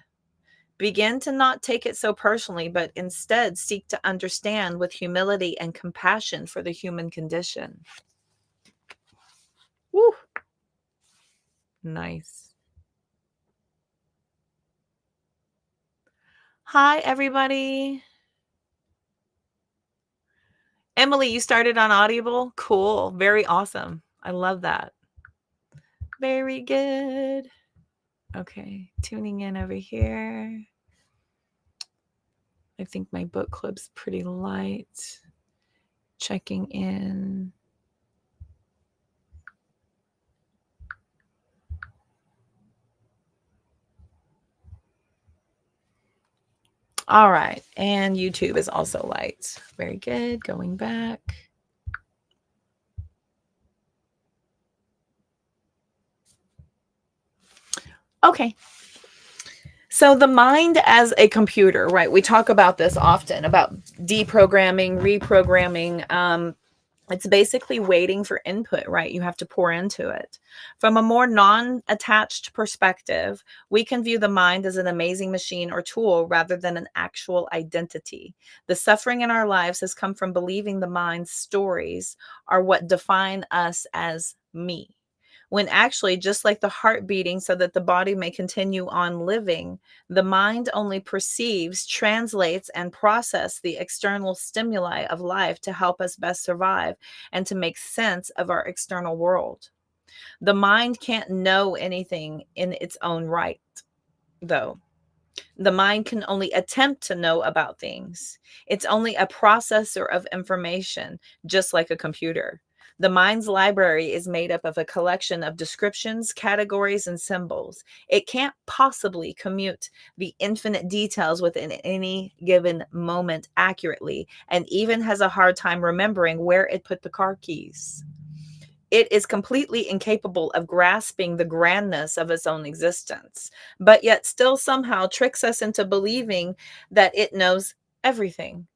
Begin to not take it so personally, but instead seek to understand with humility and compassion for the human condition. Woo! Nice. Hi, everybody. Emily, you started on Audible? Cool. Very awesome. I love that. Very good. Okay, tuning in over here. I think my book club's pretty light. Checking in. All right. And YouTube is also light. Very good. Going back. Okay. So the mind as a computer, right? We talk about this often about deprogramming, reprogramming. It's basically waiting for input, right? You have to pour into it. From a more non-attached perspective, we can view the mind as an amazing machine or tool rather than an actual identity. The suffering in our lives has come from believing the mind's stories are what define us as me. When actually, just like the heart beating so that the body may continue on living, the mind only perceives, translates, and processes the external stimuli of life to help us best survive and to make sense of our external world. The mind can't know anything in its own right, though. The mind can only attempt to know about things. It's only a processor of information, just like a computer. The mind's library is made up of a collection of descriptions, categories, and symbols. It can't possibly commute the infinite details within any given moment accurately, and even has a hard time remembering where it put the car keys. It is completely incapable of grasping the grandness of its own existence, but yet still somehow tricks us into believing that it knows everything.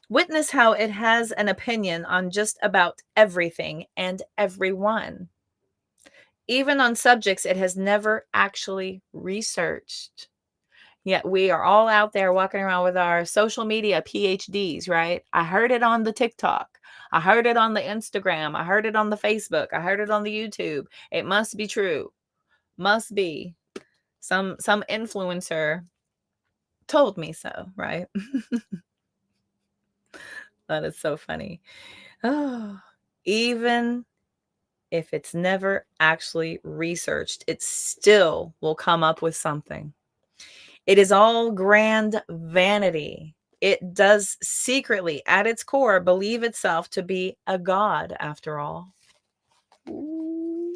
Witness how it has an opinion on just about everything and everyone, even on subjects it has never actually researched. Yet we are all out there walking around with our social media PhDs, right? I heard it on the TikTok. I heard it on the Instagram. I heard it on the Facebook. I heard it on the YouTube. It must be true. Must be. Some influencer told me so, right? That is so funny. Oh, even if it's never actually researched, it still will come up with something. It is all grand vanity. It does secretly, at its core, believe itself to be a god, after all. Ooh.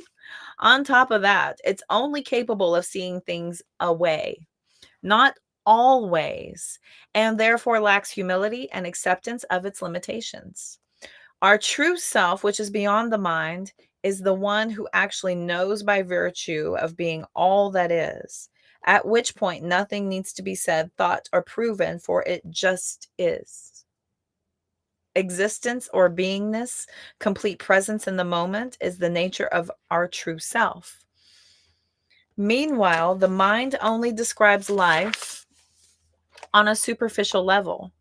On top of that, it's only capable of seeing things away, not always, and therefore lacks humility and acceptance of its limitations. Our true self, which is beyond the mind, is the one who actually knows by virtue of being all that is, at which point nothing needs to be said, thought, or proven, for it just is. Existence or beingness, complete presence in the moment, is the nature of our true self. Meanwhile, the mind only describes life on a superficial level,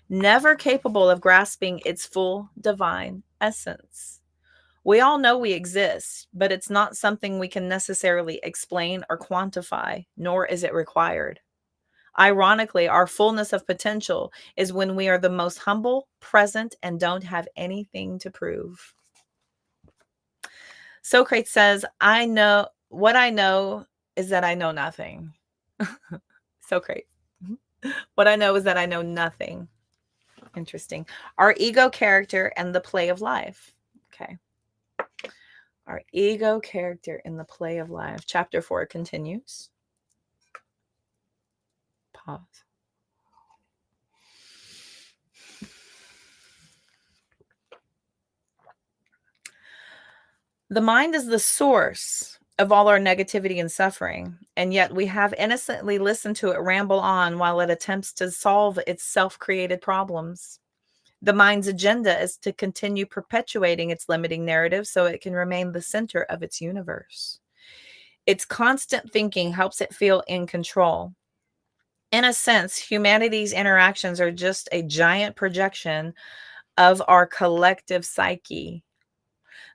never capable of grasping its full divine essence. We all know we exist, but it's not something we can necessarily explain or quantify, nor is it required. Ironically, our fullness of potential is when we are the most humble, present, and don't have anything to prove. Socrates says, I know is that I know nothing. Socrates. What I know is that I know nothing. Interesting. Our ego, character, and the play of life. Okay. Our ego, character, and the play of life. Chapter 4 continues. Pause. The mind is the source of all our negativity and suffering, and yet we have innocently listened to it ramble on while it attempts to solve its self-created problems. The mind's agenda is to continue perpetuating its limiting narrative so it can remain the center of its universe. Its constant thinking helps it feel in control. In a sense, humanity's interactions are just a giant projection of our collective psyche.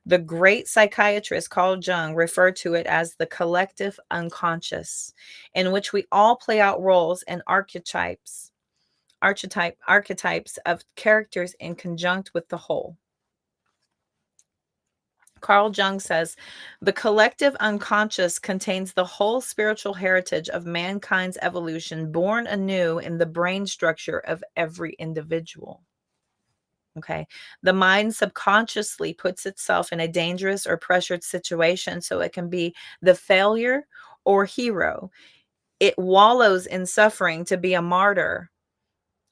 The great psychiatrist Carl Jung referred to it as the collective unconscious, in which we all play out roles and archetypes of characters in conjunct with the whole. Carl Jung says, the collective unconscious contains the whole spiritual heritage of mankind's evolution, born anew in the brain structure of every individual. Okay. The mind subconsciously puts itself in a dangerous or pressured situation so it can be the failure or hero. It wallows in suffering to be a martyr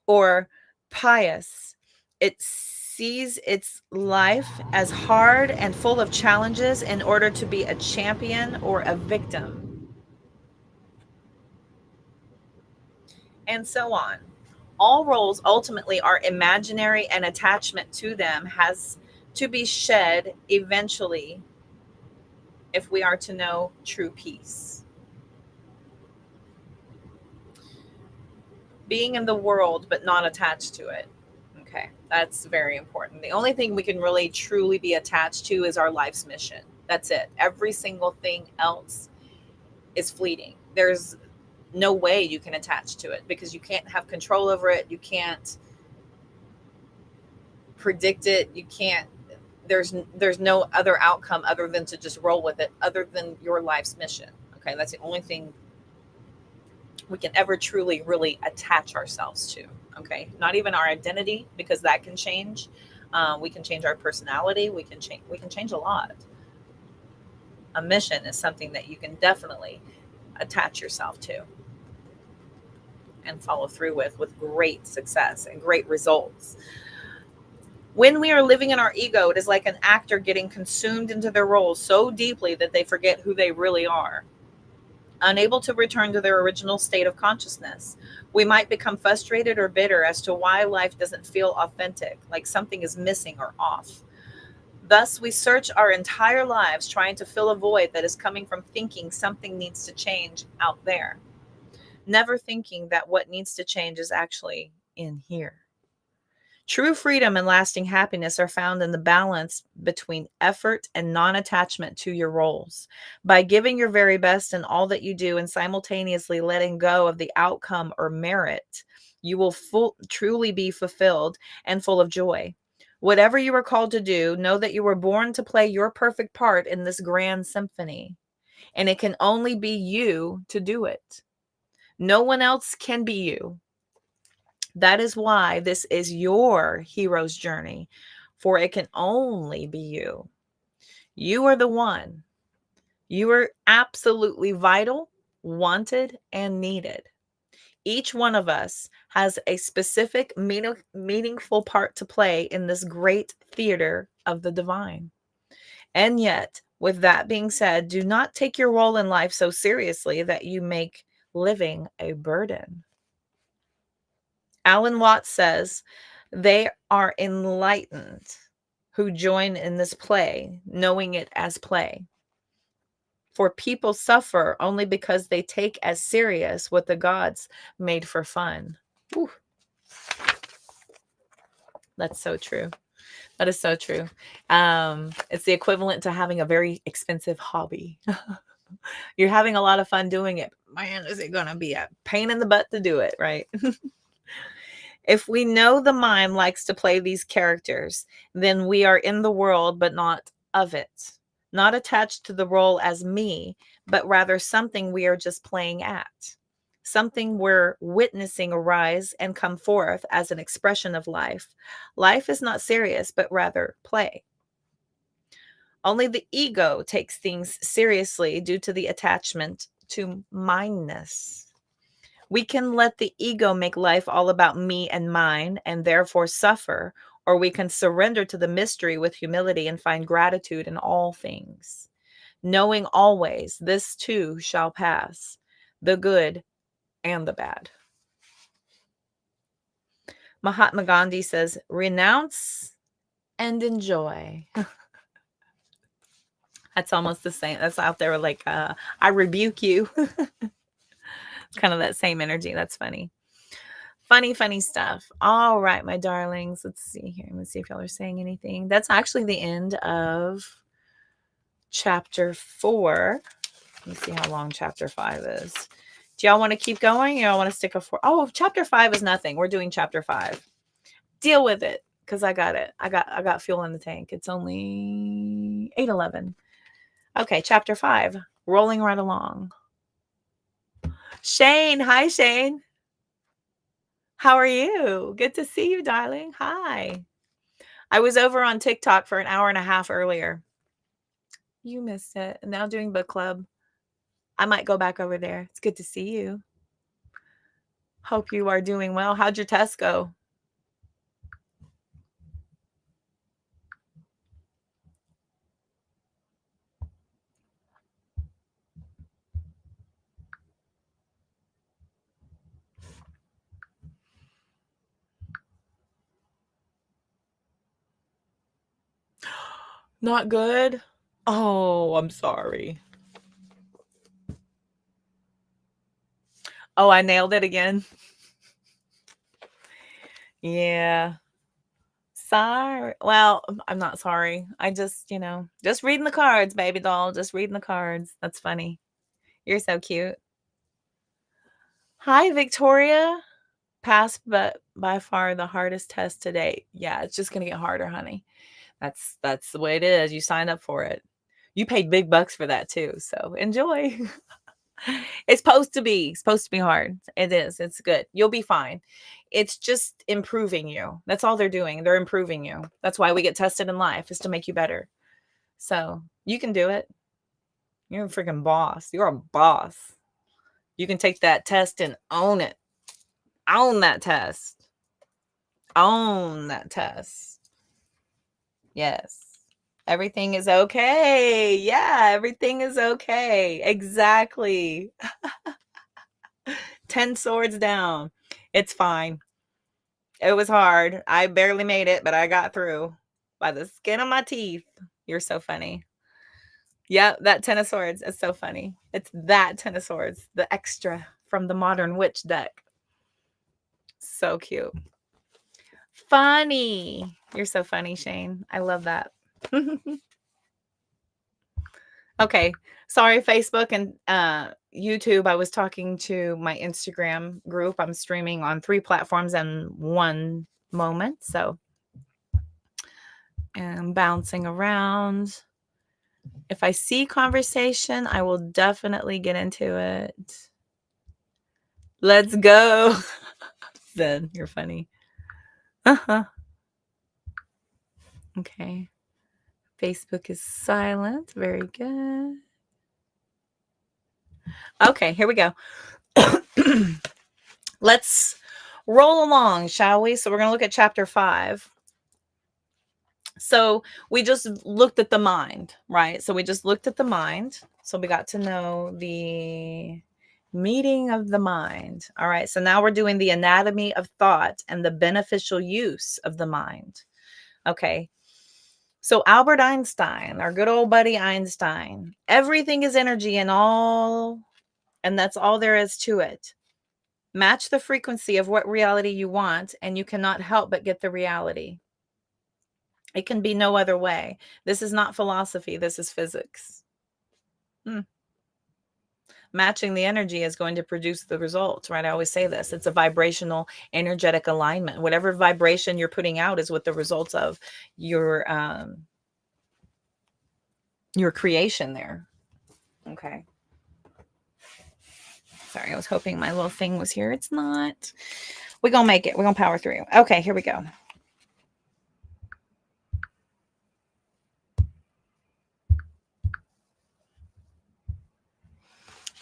or pious. It sees its life as hard and full of challenges in order to be a champion or a victim, and so on. All roles ultimately are imaginary, and attachment to them has to be shed eventually if we are to know true peace. Being in the world but not attached to it. Okay, that's very important. The only thing we can really truly be attached to is our life's mission. That's it. Every single thing else is fleeting. There's no way you can attach to it because you can't have control over it. You can't predict it. You can't, there's no other outcome other than to just roll with it, other than your life's mission. Okay, that's the only thing we can ever truly really attach ourselves to. Okay, not even our identity, because that can change. We can change our personality. We can change a lot. A mission is something that you can definitely attach yourself to and follow through with great success and great results. When we are living in our ego, it is like an actor getting consumed into their role so deeply that they forget who they really are. unable to return to their original state of consciousness. We might become frustrated or bitter as to why life doesn't feel authentic, like something is missing or off. Thus, we search our entire lives trying to fill a void that is coming from thinking something needs to change out there, never thinking that what needs to change is actually in here. True freedom and lasting happiness are found in the balance between effort and non attachment to your roles. By giving your very best in all that you do and simultaneously letting go of the outcome or merit, you will truly be fulfilled and full of joy. Whatever you are called to do, know that you were born to play your perfect part in this grand symphony, and it can only be you to do it. No one else can be you. That is why this is your hero's journey, for it can only be you. You are the one. You are absolutely vital, wanted, and needed. Each one of us has a specific, meaningful part to play in this great theater of the divine. And yet, with that being said, do not take your role in life so seriously that you make living a burden. Alan Watts says, they are enlightened who join in this play, knowing it as play. For people suffer only because they take as serious what the gods made for fun. Whew. That's so true. That is so true. It's the equivalent to having a very expensive hobby. You're having a lot of fun doing it. Man, is it going to be a pain in the butt to do it, right? If we know the mind likes to play these characters, then we are in the world, but not of it. Not attached to the role as me, but rather something we are just playing at. Something we're witnessing arise and come forth as an expression of life. Life is not serious, but rather play. Only the ego takes things seriously due to the attachment to mindness. We can let the ego make life all about me and mine and therefore suffer, or we can surrender to the mystery with humility and find gratitude in all things, knowing always this too shall pass, the good and the bad. Mahatma Gandhi says, renounce and enjoy. That's almost the same. That's out there like, I rebuke you. It's kind of that same energy. That's funny. Funny stuff. All right, my darlings. Let's see here. Let's see if y'all are saying anything. That's actually the end of chapter 4. Let's see how long chapter 5 is. Do y'all want to keep going? Y'all want to stick a 4? Oh, chapter 5 is nothing. We're doing chapter 5. Deal with it, because I got it. I got fuel in the tank. It's only 8:11. Okay, chapter 5. Rolling right along. Shane. Hi, Shane. How are you? Good to see you, darling. Hi. I was over on TikTok for an hour and a half earlier. You missed it. Now doing book club. I might go back over there. It's good to see you. Hope you are doing well. How'd your test go? Not good? Oh, I'm sorry. Oh, I nailed it again. Yeah. Sorry. Well, I'm not sorry. I just, just reading the cards, baby doll. Just reading the cards. That's funny. You're so cute. Hi, Victoria. Passed, but by far the hardest test to date. Yeah, it's just going to get harder, honey. That's the way it is. You signed up for it. You paid big bucks for that too. So enjoy. It's supposed to be hard. It is. It's good. You'll be fine. It's just improving you. That's all they're doing. They're improving you. That's why we get tested in life, is to make you better. So you can do it. You're a freaking boss. You're a boss. You can take that test and own it. Own that test. Own that test. Yes. Everything is okay. Yeah, everything is okay. Exactly. 10 swords down. It's fine. It was hard. I barely made it, but I got through by the skin of my teeth. You're so funny. Yeah, that 10 of swords is so funny. It's that 10 of swords, the extra from the Modern Witch deck. So cute. Funny. You're so funny, Shane. I love that. Okay. Sorry, Facebook and YouTube. I was talking to my Instagram group. I'm streaming on 3 platforms in one moment. So I'm bouncing around. If I see conversation, I will definitely get into it. Let's go. Zen, you're funny. Uh-huh. Okay. Facebook is silent. Very good. Okay, here we go. Let's roll along, shall we? So we're going to look at chapter 5. So we just looked at the mind, right? So we just looked at the mind. So we got to know the meeting of the mind. All right. So now we're doing the anatomy of thought and the beneficial use of the mind. Okay. So Albert Einstein, our good old buddy Einstein, everything is energy and that's all there is to it. Match the frequency of what reality you want, and you cannot help but get the reality. It can be no other way. This is not philosophy. This is physics. Matching the energy is going to produce the results, right? I always say this. It's a vibrational, energetic alignment. Whatever vibration you're putting out is what the results of your creation there. Okay. Sorry, I was hoping my little thing was here. It's not. We're going to make it. We're going to power through. Okay, here we go.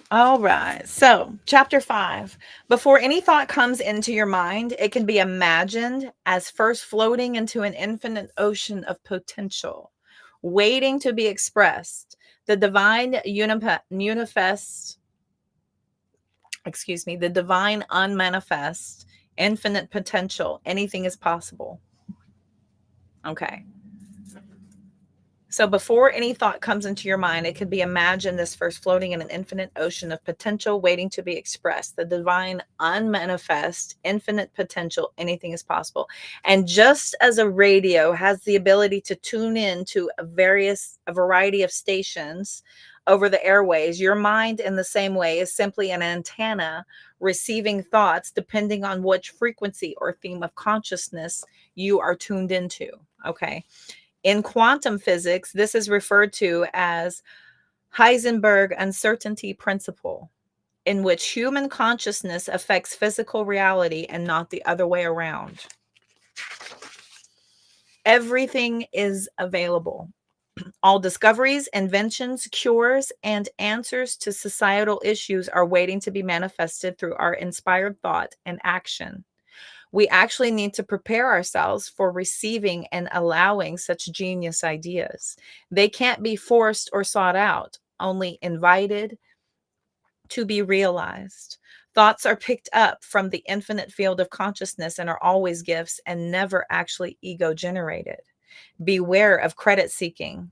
All right. So, chapter 5. Before any thought comes into your mind, it can be imagined as first floating into an infinite ocean of potential, waiting to be expressed. The divine the divine unmanifest, infinite potential. Anything is possible. Okay. So before any thought comes into your mind, it could be imagined as first floating in an infinite ocean of potential waiting to be expressed. The divine unmanifest, infinite potential, anything is possible. And just as a radio has the ability to tune in to a variety of stations over the airways, your mind in the same way is simply an antenna receiving thoughts depending on which frequency or theme of consciousness you are tuned into. Okay. In quantum physics, this is referred to as Heisenberg uncertainty principle, in which human consciousness affects physical reality and not the other way around. Everything is available. All discoveries, inventions, cures, and answers to societal issues are waiting to be manifested through our inspired thought and action. We actually need to prepare ourselves for receiving and allowing such genius ideas. They can't be forced or sought out, only invited to be realized. Thoughts are picked up from the infinite field of consciousness and are always gifts and never actually ego generated. Beware of credit seeking.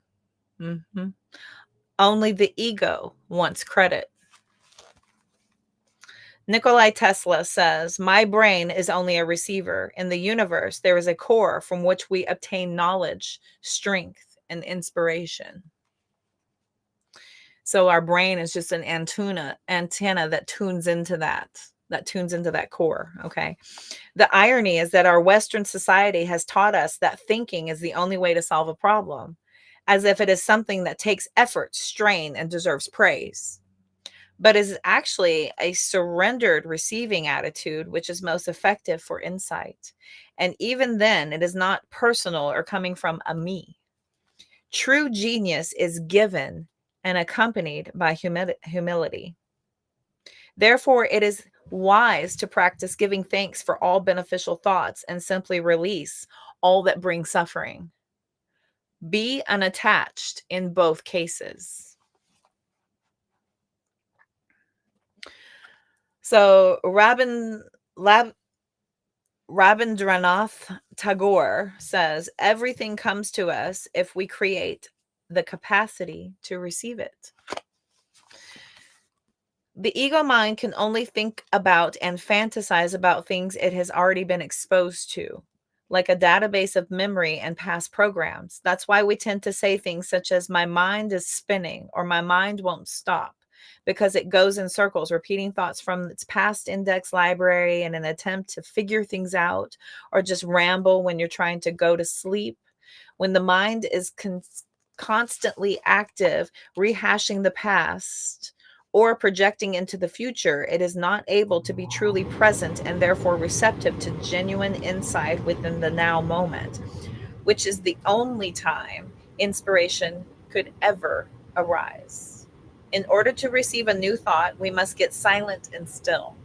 Only the ego wants credit. Nikola Tesla says, "My brain is only a receiver. In the universe, there is a core from which we obtain knowledge, strength, and inspiration." So our brain is just an antenna that tunes into that core. Okay. The irony is that our Western society has taught us that thinking is the only way to solve a problem, as if it is something that takes effort, strain, and deserves praise, but is actually a surrendered receiving attitude, which is most effective for insight. And even then, it is not personal or coming from a me. True genius is given and accompanied by humility. Therefore, it is wise to practice giving thanks for all beneficial thoughts and simply release all that brings suffering. Be unattached in both cases. So Rabindranath Tagore says everything comes to us if we create the capacity to receive it. The ego mind can only think about and fantasize about things it has already been exposed to, like a database of memory and past programs. That's why we tend to say things such as, my mind is spinning, or my mind won't stop, because it goes in circles, repeating thoughts from its past index library in an attempt to figure things out, or just ramble when you're trying to go to sleep. When the mind is constantly active, rehashing the past, or projecting into the future, it is not able to be truly present and therefore receptive to genuine insight within the now moment, which is the only time inspiration could ever arise. In order to receive a new thought, we must get silent and still.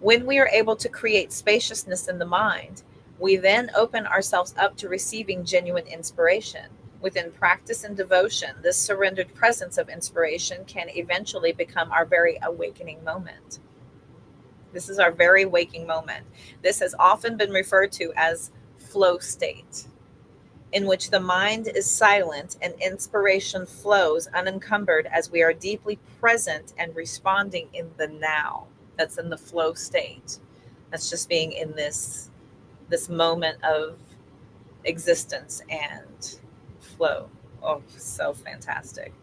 When we are able to create spaciousness in the mind, we then open ourselves up to receiving genuine inspiration. Within practice and devotion, this surrendered presence of inspiration can eventually become our very awakening moment. This is our very waking moment. This has often been referred to as flow state, in which the mind is silent and inspiration flows unencumbered as we are deeply present and responding in the now. That's in the flow state. That's just being in this moment of existence and flow. Oh, so fantastic.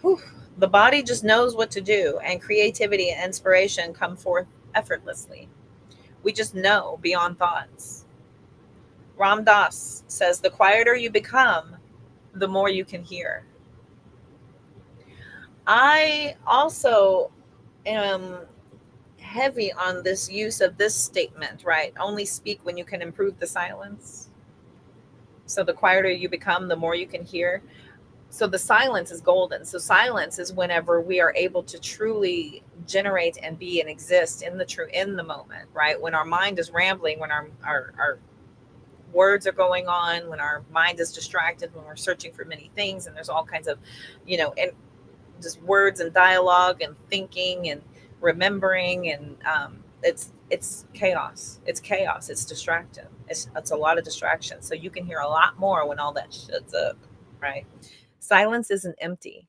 Whew. The body just knows what to do, and creativity and inspiration come forth effortlessly. We just know beyond thoughts. Ram Dass says, the quieter you become, the more you can hear. I also am heavy on this use of this statement, right? Only speak when you can improve the silence. So the quieter you become, the more you can hear. So the silence is golden. So silence is whenever we are able to truly generate and be and exist in the moment, right? When our mind is rambling, when our words are going on, when our mind is distracted, when we're searching for many things, and there's all kinds of, and just words and dialogue and thinking and remembering, and it's chaos. It's chaos. It's distracting. It's a lot of distraction. So you can hear a lot more when all that shit's up, right? Silence isn't empty.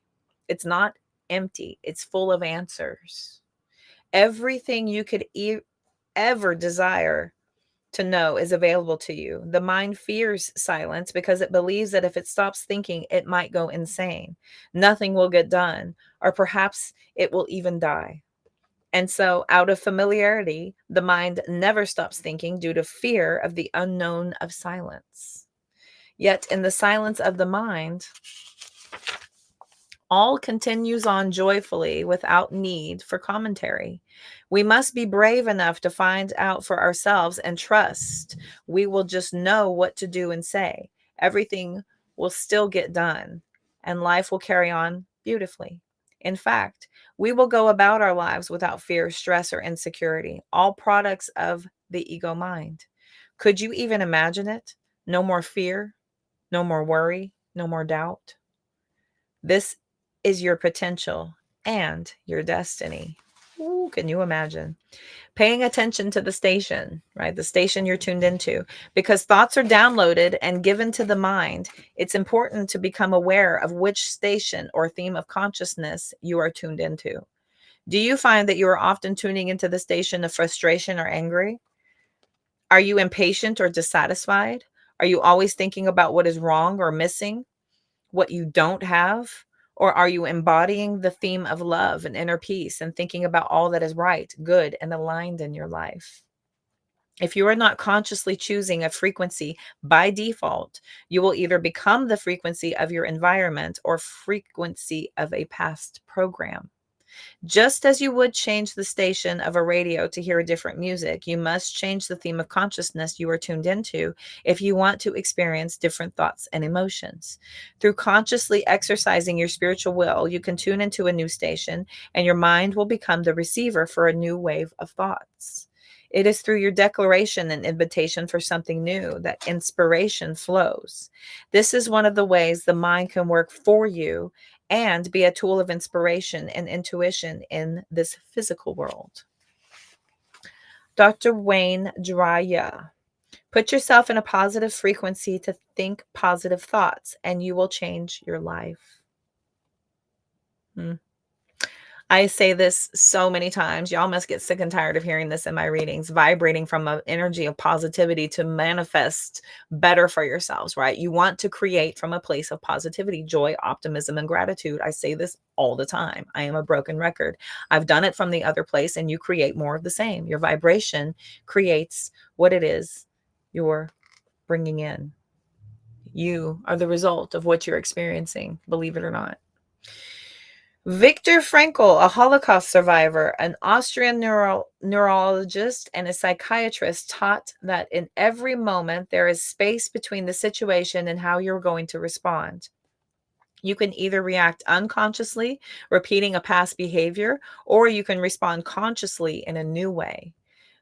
It's not empty. It's full of answers. Everything you could ever desire to know is available to you. The mind fears silence because it believes that if it stops thinking, it might go insane. Nothing will get done, or perhaps it will even die. And so, out of familiarity, the mind never stops thinking due to fear of the unknown of silence. Yet, in the silence of the mind, all continues on joyfully without need for commentary. We must be brave enough to find out for ourselves and trust we will just know what to do and say. Everything will still get done, and life will carry on beautifully. In fact, we will go about our lives without fear, stress, or insecurity, all products of the ego mind. Could you even imagine it? No more fear, no more worry, no more doubt. This is your potential and your destiny. Ooh, can you imagine? Paying attention to the station, right? The station you're tuned into, because thoughts are downloaded and given to the mind. It's important to become aware of which station or theme of consciousness you are tuned into. Do you find that you are often tuning into the station of frustration or angry? Are you impatient or dissatisfied? Are you always thinking about what is wrong or missing, what you don't have? Or are you embodying the theme of love and inner peace and thinking about all that is right, good, and aligned in your life? If you are not consciously choosing a frequency by default, you will either become the frequency of your environment or frequency of a past program. Just as you would change the station of a radio to hear a different music, you must change the theme of consciousness you are tuned into if you want to experience different thoughts and emotions. Through consciously exercising your spiritual will, you can tune into a new station, and your mind will become the receiver for a new wave of thoughts. It is through your declaration and invitation for something new that inspiration flows. This is one of the ways the mind can work for you and be a tool of inspiration and intuition in this physical world. Dr. Wayne Dyer. Put yourself in a positive frequency to think positive thoughts, and you will change your life. Hmm. I say this so many times. Y'all must get sick and tired of hearing this in my readings, vibrating from an energy of positivity to manifest better for yourselves, right? You want to create from a place of positivity, joy, optimism, and gratitude. I say this all the time. I am a broken record. I've done it from the other place, and you create more of the same. Your vibration creates what it is you're bringing in. You are the result of what you're experiencing, believe it or not. Viktor Frankl, a Holocaust survivor, an Austrian neurologist, and a psychiatrist, taught that in every moment there is space between the situation and how you're going to respond. You can either react unconsciously, repeating a past behavior, or you can respond consciously in a new way.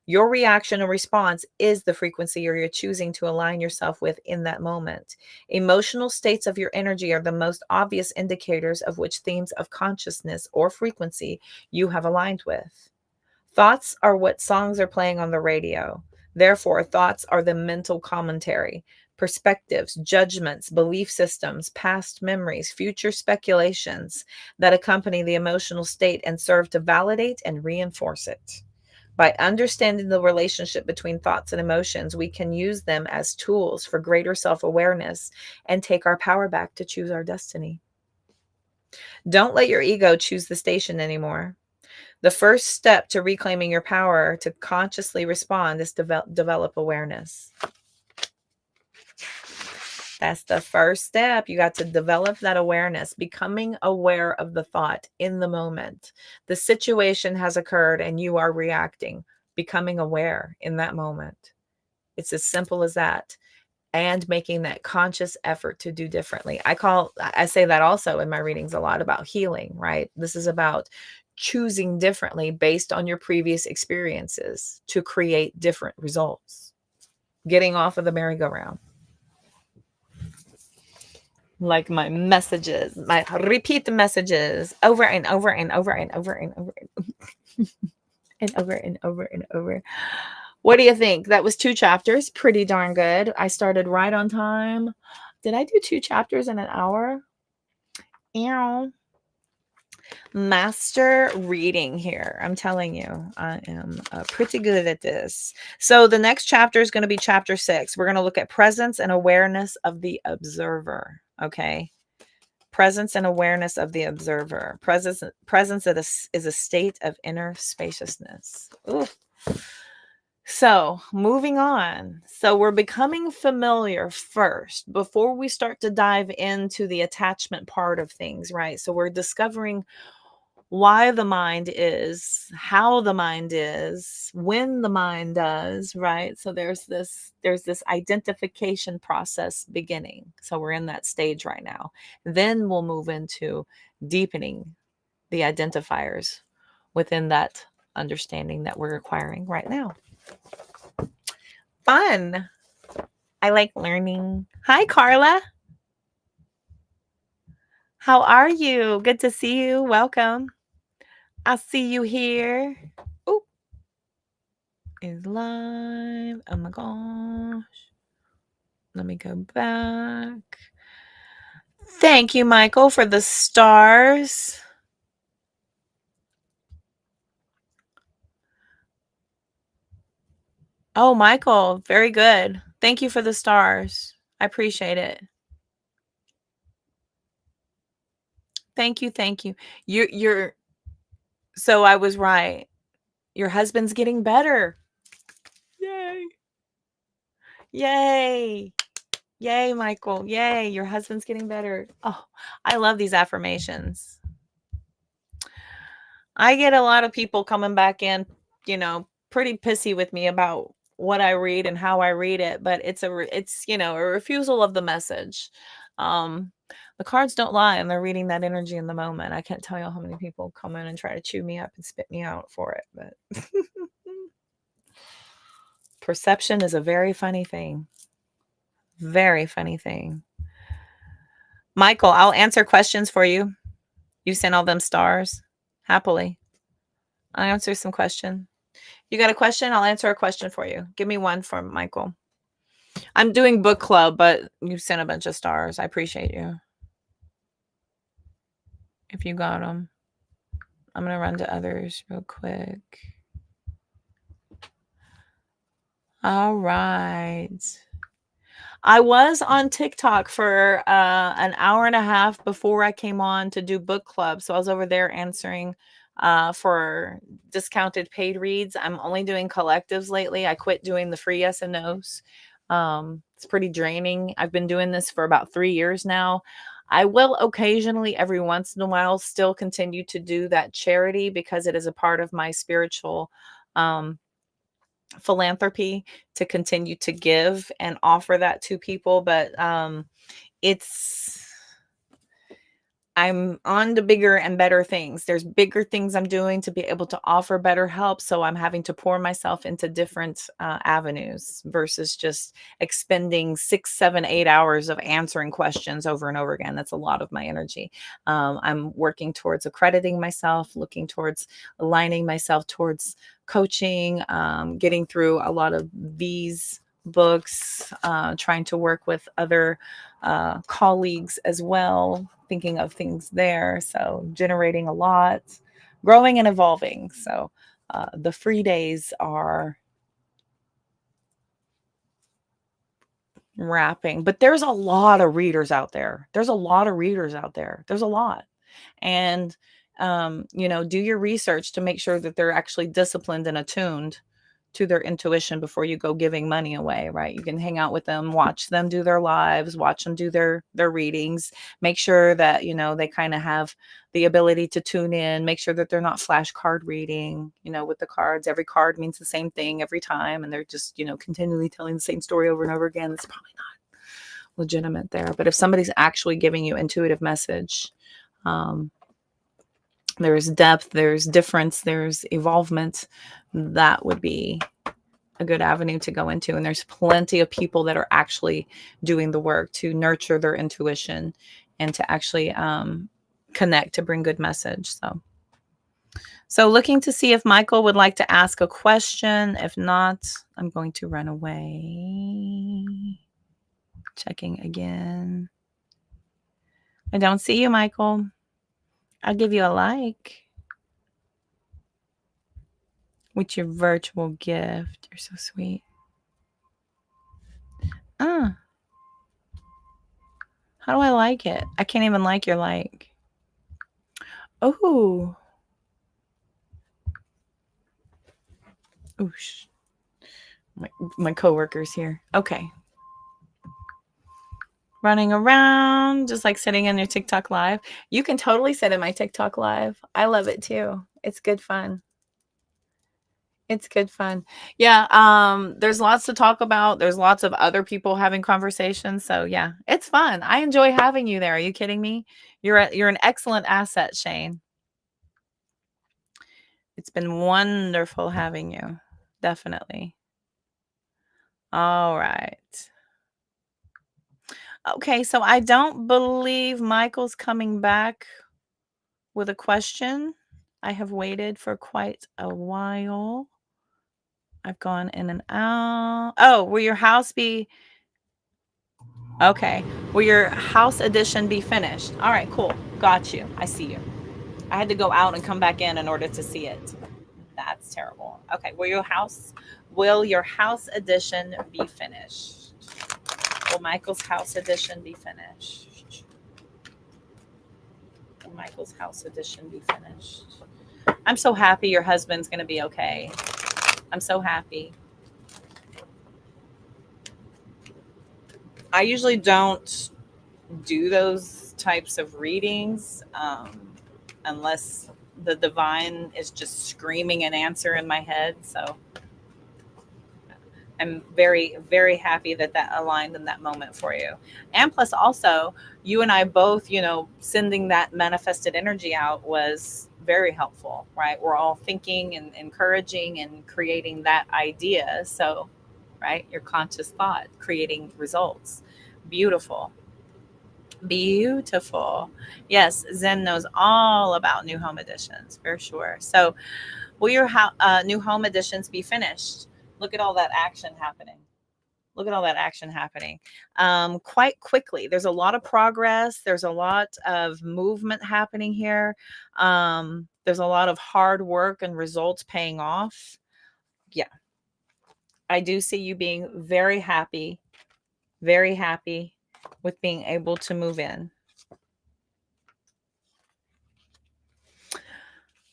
Your reaction or response is the frequency you're choosing to align yourself with in that moment. Emotional states of your energy are the most obvious indicators of which themes of consciousness or frequency you have aligned with. Thoughts are what songs are playing on the radio. Therefore, thoughts are the mental commentary, perspectives, judgments, belief systems, past memories, future speculations that accompany the emotional state and serve to validate and reinforce it. By understanding the relationship between thoughts and emotions, we can use them as tools for greater self-awareness and take our power back to choose our destiny. Don't let your ego choose the station anymore. The first step to reclaiming your power to consciously respond is to develop awareness. That's the first step. You got to develop that awareness, becoming aware of the thought in the moment. The situation has occurred and you are reacting, becoming aware in that moment. It's as simple as that. And making that conscious effort to do differently. I say that also in my readings a lot about healing, right? This is about choosing differently based on your previous experiences to create different results. Getting off of the merry-go-round. Like my messages, my repeat the messages over and over and over and over and over and over and over and over. What do you think? That was 2 chapters. Pretty darn good. I started right on time. Did I do 2 chapters in an hour? Ew. Master reading here. I'm telling you, I am pretty good at this. So the next chapter is going to be chapter 6. We're going to look at presence and awareness of the observer. Okay. Presence and awareness of the observer. Presence is a state of inner spaciousness. Ooh. So moving on. So we're becoming familiar first before we start to dive into the attachment part of things, right? So we're discovering why the mind is, how the mind is, when the mind does, right? So there's this identification process beginning. So we're in that stage right now. Then we'll move into deepening the identifiers within that understanding that we're acquiring right now. Fun. I like learning. Hi, Carla. How are you? Good to see you. Welcome. I see you here. Oh, is live. Oh my gosh. Let me go back. Thank you, Michael, for the stars. Oh, Michael, very good. Thank you for the stars. I appreciate it. Thank you, thank you. You're so I was right. Your husband's getting better. Yay. Yay. Yay, Michael. Yay, your husband's getting better. Oh, I love these affirmations. I get a lot of people coming back in, pretty pissy with me about what I read and how I read it, but it's a refusal of the message. The cards don't lie, and they're reading that energy in the moment. I can't tell you how many people come in and try to chew me up and spit me out for it, but Perception is a very funny thing. Very funny thing. Michael, I'll answer questions for you. You sent all them stars. Happily. I'll answer some question. You got a question? I'll answer a question for you. Give me one for Michael. I'm doing book club, but you sent a bunch of stars. I appreciate you. If you got them. I'm going to run to others real quick. All right. I was on TikTok for an hour and a half before I came on to do book club. So I was over there answering for discounted paid reads. I'm only doing collectives lately. I quit doing the free yes and no's. It's pretty draining. I've been doing this for about 3 years now. I will occasionally, every once in a while, still continue to do that charity because it is a part of my spiritual philanthropy to continue to give and offer that to people. But it's I'm on to bigger and better things. There's bigger things I'm doing to be able to offer better help. So I'm having to pour myself into different avenues versus just expending 6, 7, 8 hours of answering questions over and over again. That's a lot of my energy. I'm working towards accrediting myself, looking towards aligning myself towards coaching, getting through a lot of these books, trying to work with other colleagues as well, thinking of things there. So generating a lot, growing and evolving. So the free days are wrapping, but there's a lot of readers out there. There's a lot. And, do your research to make sure that they're actually disciplined and attuned to their intuition before you go giving money away, right? You can hang out with them, watch them do their lives, watch them do their readings, make sure that, they kind of have the ability to tune in, make sure that they're not flashcard reading, with the cards. Every card means the same thing every time. And they're just, continually telling the same story over and over again. It's probably not legitimate there. But if somebody's actually giving you intuitive message, there's depth, there's difference, there's evolvement, that would be a good avenue to go into. And there's plenty of people that are actually doing the work to nurture their intuition and to actually connect to bring good message. So looking to see if Michael would like to ask a question. If not, I'm going to run away. Checking again. I don't see you, Michael. I'll give you a like with your virtual gift. You're so sweet. How do I like it? I can't even like your like. Oh. Oosh. My coworker's here. Okay. Running around, just like sitting in your TikTok live. You can totally sit in my TikTok live. I love it too. It's good fun. Yeah. There's lots to talk about. There's lots of other people having conversations. So yeah, it's fun. I enjoy having you there. Are you kidding me? You're an excellent asset, Shane. It's been wonderful having you. Definitely. All right. Okay, so I don't believe Michael's coming back with a question. I have waited for quite a while. I've gone in and out. Oh, will your house be... Okay. Will your house edition be finished? All right, cool. Got you. I see you. I had to go out and come back in order to see it. That's terrible. Okay. Will your house edition be finished? Will Michael's house edition be finished? Will Michael's house edition be finished? I'm so happy your husband's going to be okay. I'm so happy. I usually don't do those types of readings unless the divine is just screaming an answer in my head. So I'm very, very happy that aligned in that moment for you. And plus also, you and I both, sending that manifested energy out was very helpful, right? We're all thinking and encouraging and creating that idea. So right? Your conscious thought creating results. Beautiful. Beautiful. Yes, Zen knows all about new home additions for sure. So, will your new home additions be finished? Look at all that action happening. Look at all that action happening quite quickly. There's a lot of progress. There's a lot of movement happening here. There's a lot of hard work and results paying off. Yeah, I do see you being very happy with being able to move in.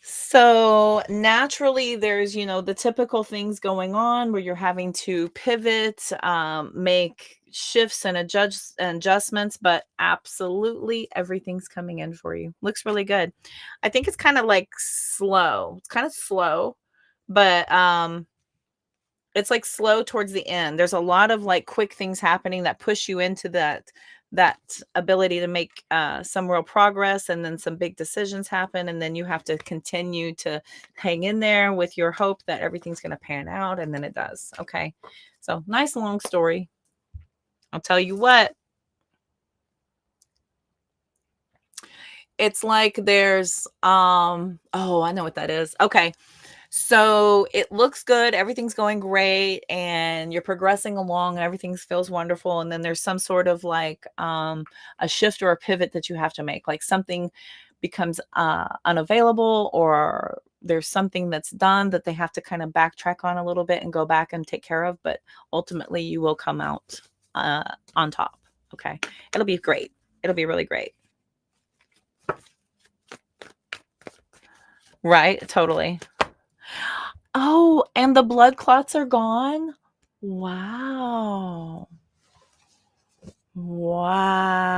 So naturally, there's, the typical things going on where you're having to pivot, make shifts and adjustments, but absolutely everything's coming in for you. Looks really good. I think it's kind of like slow. It's kind of slow, but it's like slow towards the end. There's a lot of like quick things happening that push you into that ability to make some real progress, and then some big decisions happen, and then you have to continue to hang in there with your hope that everything's going to pan out, and then it does. Okay, so nice long story. I'll tell you what, it's like there's oh, I know what that is. Okay, so it looks good, everything's going great, and you're progressing along, and everything feels wonderful. And then there's some sort of like a shift or a pivot that you have to make, like something becomes unavailable, or there's something that's done that they have to kind of backtrack on a little bit and go back and take care of. But ultimately, you will come out on top. Okay, it'll be great. It'll be really great. Right? Totally. Oh, and the blood clots are gone? Wow. Wow.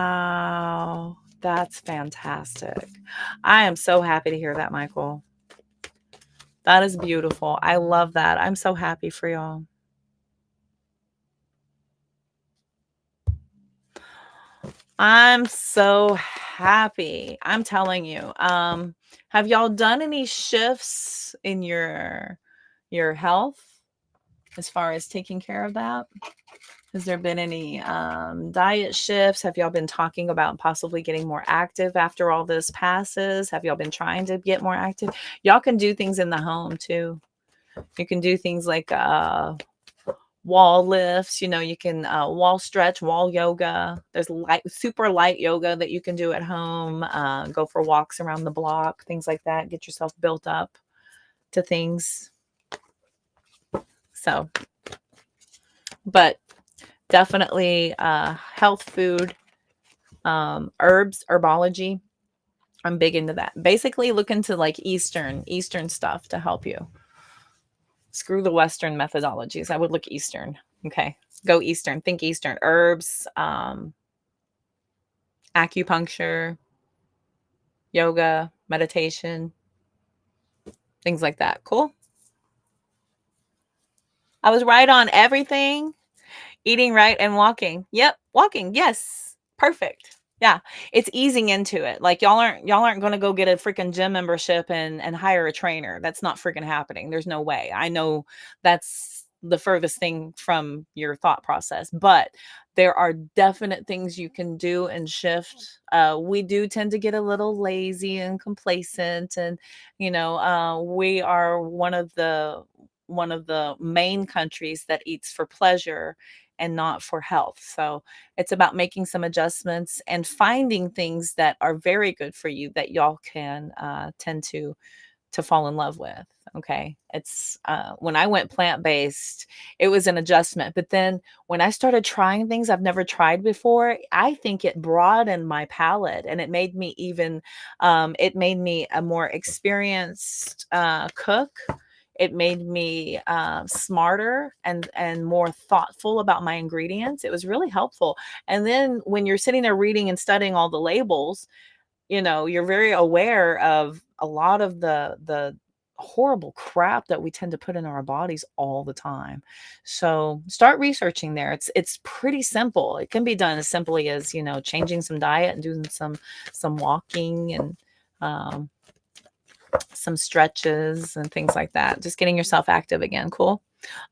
That's fantastic. I am so happy to hear that, Michael. That is beautiful. I love that. I'm so happy for y'all. I'm so happy. I'm telling you. Have y'all done any shifts in your health as far as taking care of that? Has there been any diet shifts? Have y'all been talking about possibly getting more active after all this passes? Have y'all been trying to get more active? Y'all can do things in the home too. You can do things like wall lifts. You can wall stretch, wall yoga. There's super light yoga that you can do at home. Go for walks around the block, things like that. Get yourself built up to things. So, but definitely health food, herbs, herbology. I'm big into that. Basically look into like Eastern stuff to help you. Screw the Western methodologies. I would look Eastern. Okay. Go Eastern. Think Eastern. Herbs, acupuncture, yoga, meditation, things like that. Cool. I was right on everything. Eating right and walking. Yep. Walking. Yes. Perfect. Yeah. It's easing into it. Like y'all aren't going to go get a freaking gym membership and hire a trainer. That's not freaking happening. There's no way. I know that's the furthest thing from your thought process, but there are definite things you can do and shift. We do tend to get a little lazy and complacent, and we are one of the main countries that eats for pleasure and not for health. So it's about making some adjustments and finding things that are very good for you that y'all can tend to fall in love with. Okay. It's when I went plant-based, it was an adjustment. But then when I started trying things I've never tried before, I think it broadened my palate, and it made me a more experienced cook. It made me smarter and more thoughtful about my ingredients. It was really helpful. And then when you're sitting there reading and studying all the labels, you're very aware of a lot of the horrible crap that we tend to put in our bodies all the time. So start researching there. It's pretty simple. It can be done as simply as, changing some diet and doing some walking and some stretches and things like that. Just getting yourself active again. Cool.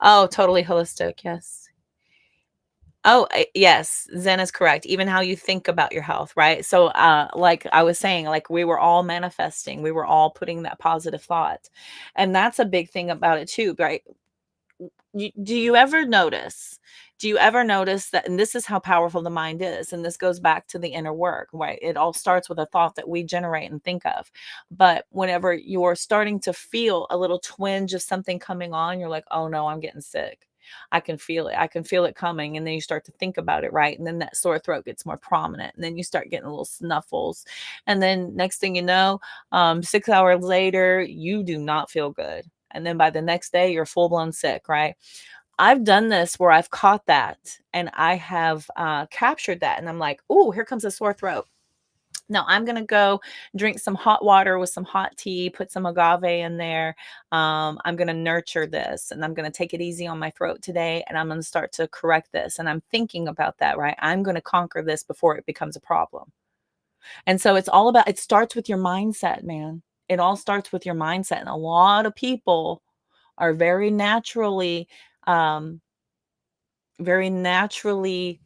Oh, totally holistic. Yes. Oh, yes, Zen is correct. Even how you think about your health, right? So, like I was saying, like we were all manifesting, we were all putting that positive thought. And that's a big thing about it too, right? Do you ever notice? Do you ever notice that? And this is how powerful the mind is. And this goes back to the inner work, right? It all starts with a thought that we generate and think of. But whenever you're starting to feel a little twinge of something coming on, you're like, oh no, I'm getting sick. I can feel it. I can feel it coming. And then you start to think about it, right? And then that sore throat gets more prominent. And then you start getting little snuffles. And then next thing you know, 6 hours later, you do not feel good. And then by the next day, you're full blown sick, right? I've done this where I've caught that and I have captured that. And I'm like, oh, here comes a sore throat. Now I'm going to go drink some hot water with some hot tea, put some agave in there. I'm going to nurture this and I'm going to take it easy on my throat today. And I'm going to start to correct this. And I'm thinking about that, right? I'm going to conquer this before it becomes a problem. And so it's all about, it starts with your mindset, man. It all starts with your mindset. And a lot of people are um, very naturally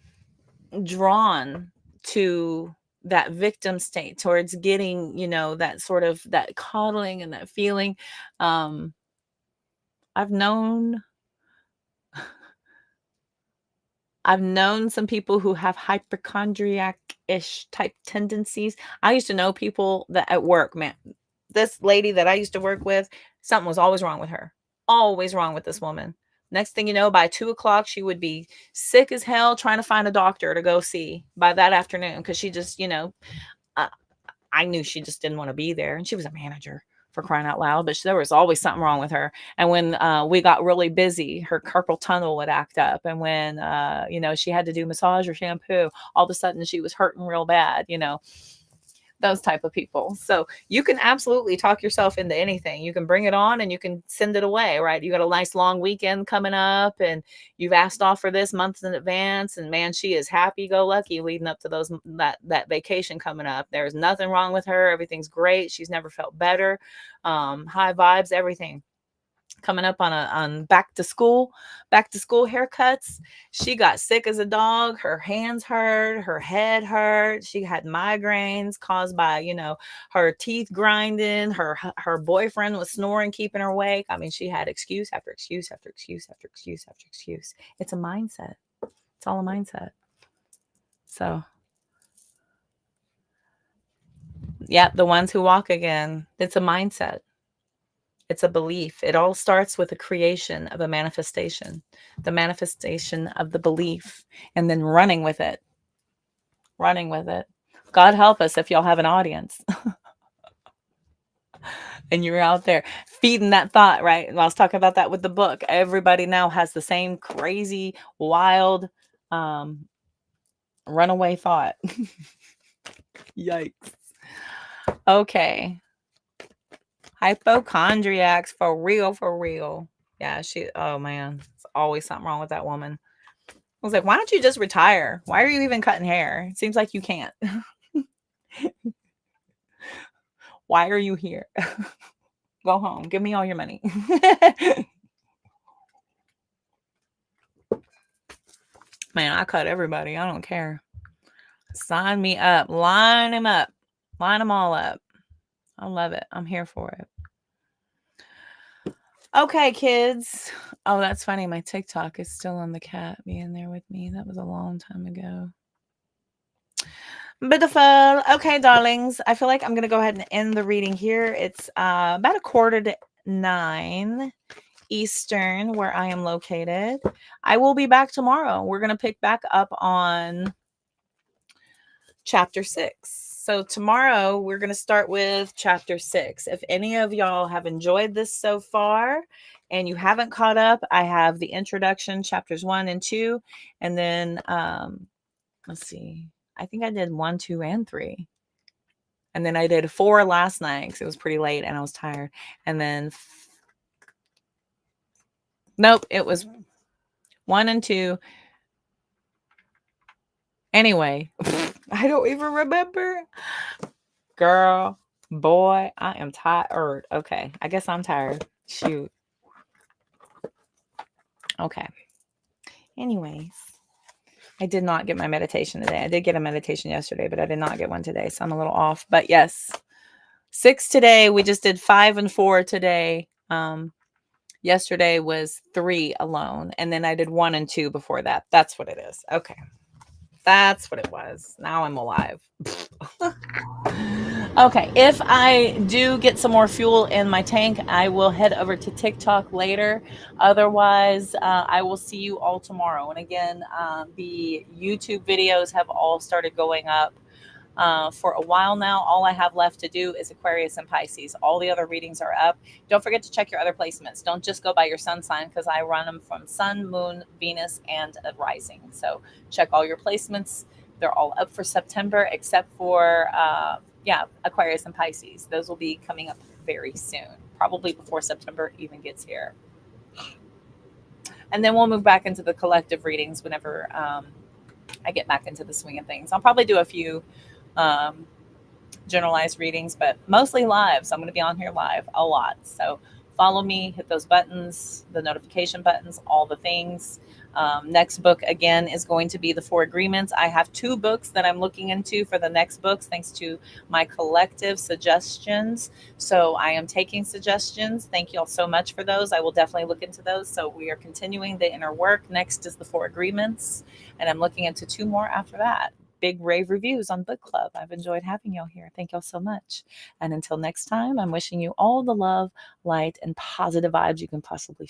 drawn to that victim state towards getting, that sort of that coddling and that feeling. Um, I've known I've known some people who have hypochondriac-ish type tendencies. I used to know people that at work, man, this lady that I used to work with, something was always wrong with her. Always wrong with this woman. Next thing you know, by 2 o'clock, she would be sick as hell trying to find a doctor to go see by that afternoon because she just, uh, I knew she just didn't want to be there. And she was a manager for crying out loud, but there was always something wrong with her. And when we got really busy, her carpal tunnel would act up. And when, she had to do massage or shampoo, all of a sudden she was hurting real bad, those type of people. So you can absolutely talk yourself into anything. You can bring it on and you can send it away, right? You got a nice long weekend coming up and you've asked off for this months in advance. And man, she is happy go lucky leading up to that vacation coming up. There's nothing wrong with her. Everything's great. She's never felt better. High vibes, everything coming up on back to school haircuts. She got sick as a dog. Her hands hurt, her head hurt. She had migraines caused by, her teeth grinding. Her boyfriend was snoring, keeping her awake. I mean, she had excuse after excuse after excuse after excuse after excuse. It's a mindset. It's all a mindset. So, yeah, the ones who walk again, it's a mindset. It's a belief. It all starts with a creation of a manifestation, the manifestation of the belief, and then running with it, running with it. God help us if y'all have an audience and you're out there feeding that thought, right? And I was talking about that with the book. Everybody now has the same crazy, wild, um, runaway thought. Yikes. Okay. Hypochondriacs for real, for real. Yeah, oh man, it's always something wrong with that woman. I was like, why don't you just retire? Why are you even cutting hair? It seems like you can't. Why are you here? Go home. Give me all your money. Man, I cut everybody. I don't care. Sign me up. Line them up. Line them all up. I love it. I'm here for it. Okay, kids. Oh, that's funny. My TikTok is still on the cat being there with me. That was a long time ago. Beautiful. Okay, darlings. I feel like I'm going to go ahead and end the reading here. It's about 8:45 Eastern where I am located. I will be back tomorrow. We're going to pick back up on chapter 6. So tomorrow we're going to start with chapter 6. If any of y'all have enjoyed this so far and you haven't caught up, I have the introduction, chapters 1 and 2, and then let's see. I think I did 1, 2, and 3. And then I did 4 last night because it was pretty late and I was tired. And then, nope, it was 1 and 2. Anyway, I don't even remember. Girl, boy, I am tired. Okay, I guess I'm tired. Shoot. Okay. Anyways, I did not get my meditation today. I did get a meditation yesterday, but I did not get one today. So I'm a little off. But yes, 6 today. We just did 5 and 4 today. Yesterday was 3 alone. And then I did 1 and 2 before that. That's what it is. Okay. That's what it was. Now I'm alive. Okay, if I do get some more fuel in my tank, I will head over to TikTok later. Otherwise, I will see you all tomorrow. And again, the YouTube videos have all started going up for a while now. All I have left to do is Aquarius and Pisces. All the other readings are up. Don't forget to check your other placements. Don't just go by your sun sign, because I run them from sun, moon, Venus, and a rising. So check all your placements. They're all up for September, except for Aquarius and Pisces. Those will be coming up very soon, probably before September even gets here. And then we'll move back into the collective readings whenever I get back into the swing of things. I'll probably do a few generalized readings, but mostly live. So I'm going to be on here live a lot. So follow me, hit those buttons, the notification buttons, all the things. Next book again is going to be the 4 Agreements. I have 2 books that I'm looking into for the next books, thanks to my collective suggestions. So I am taking suggestions. Thank you all so much for those. I will definitely look into those. So we are continuing the inner work. Next is the 4 Agreements, and I'm looking into 2 more after that. Big rave reviews on book club. I've enjoyed having y'all here. Thank y'all so much. And until next time, I'm wishing you all the love, light, and positive vibes you can possibly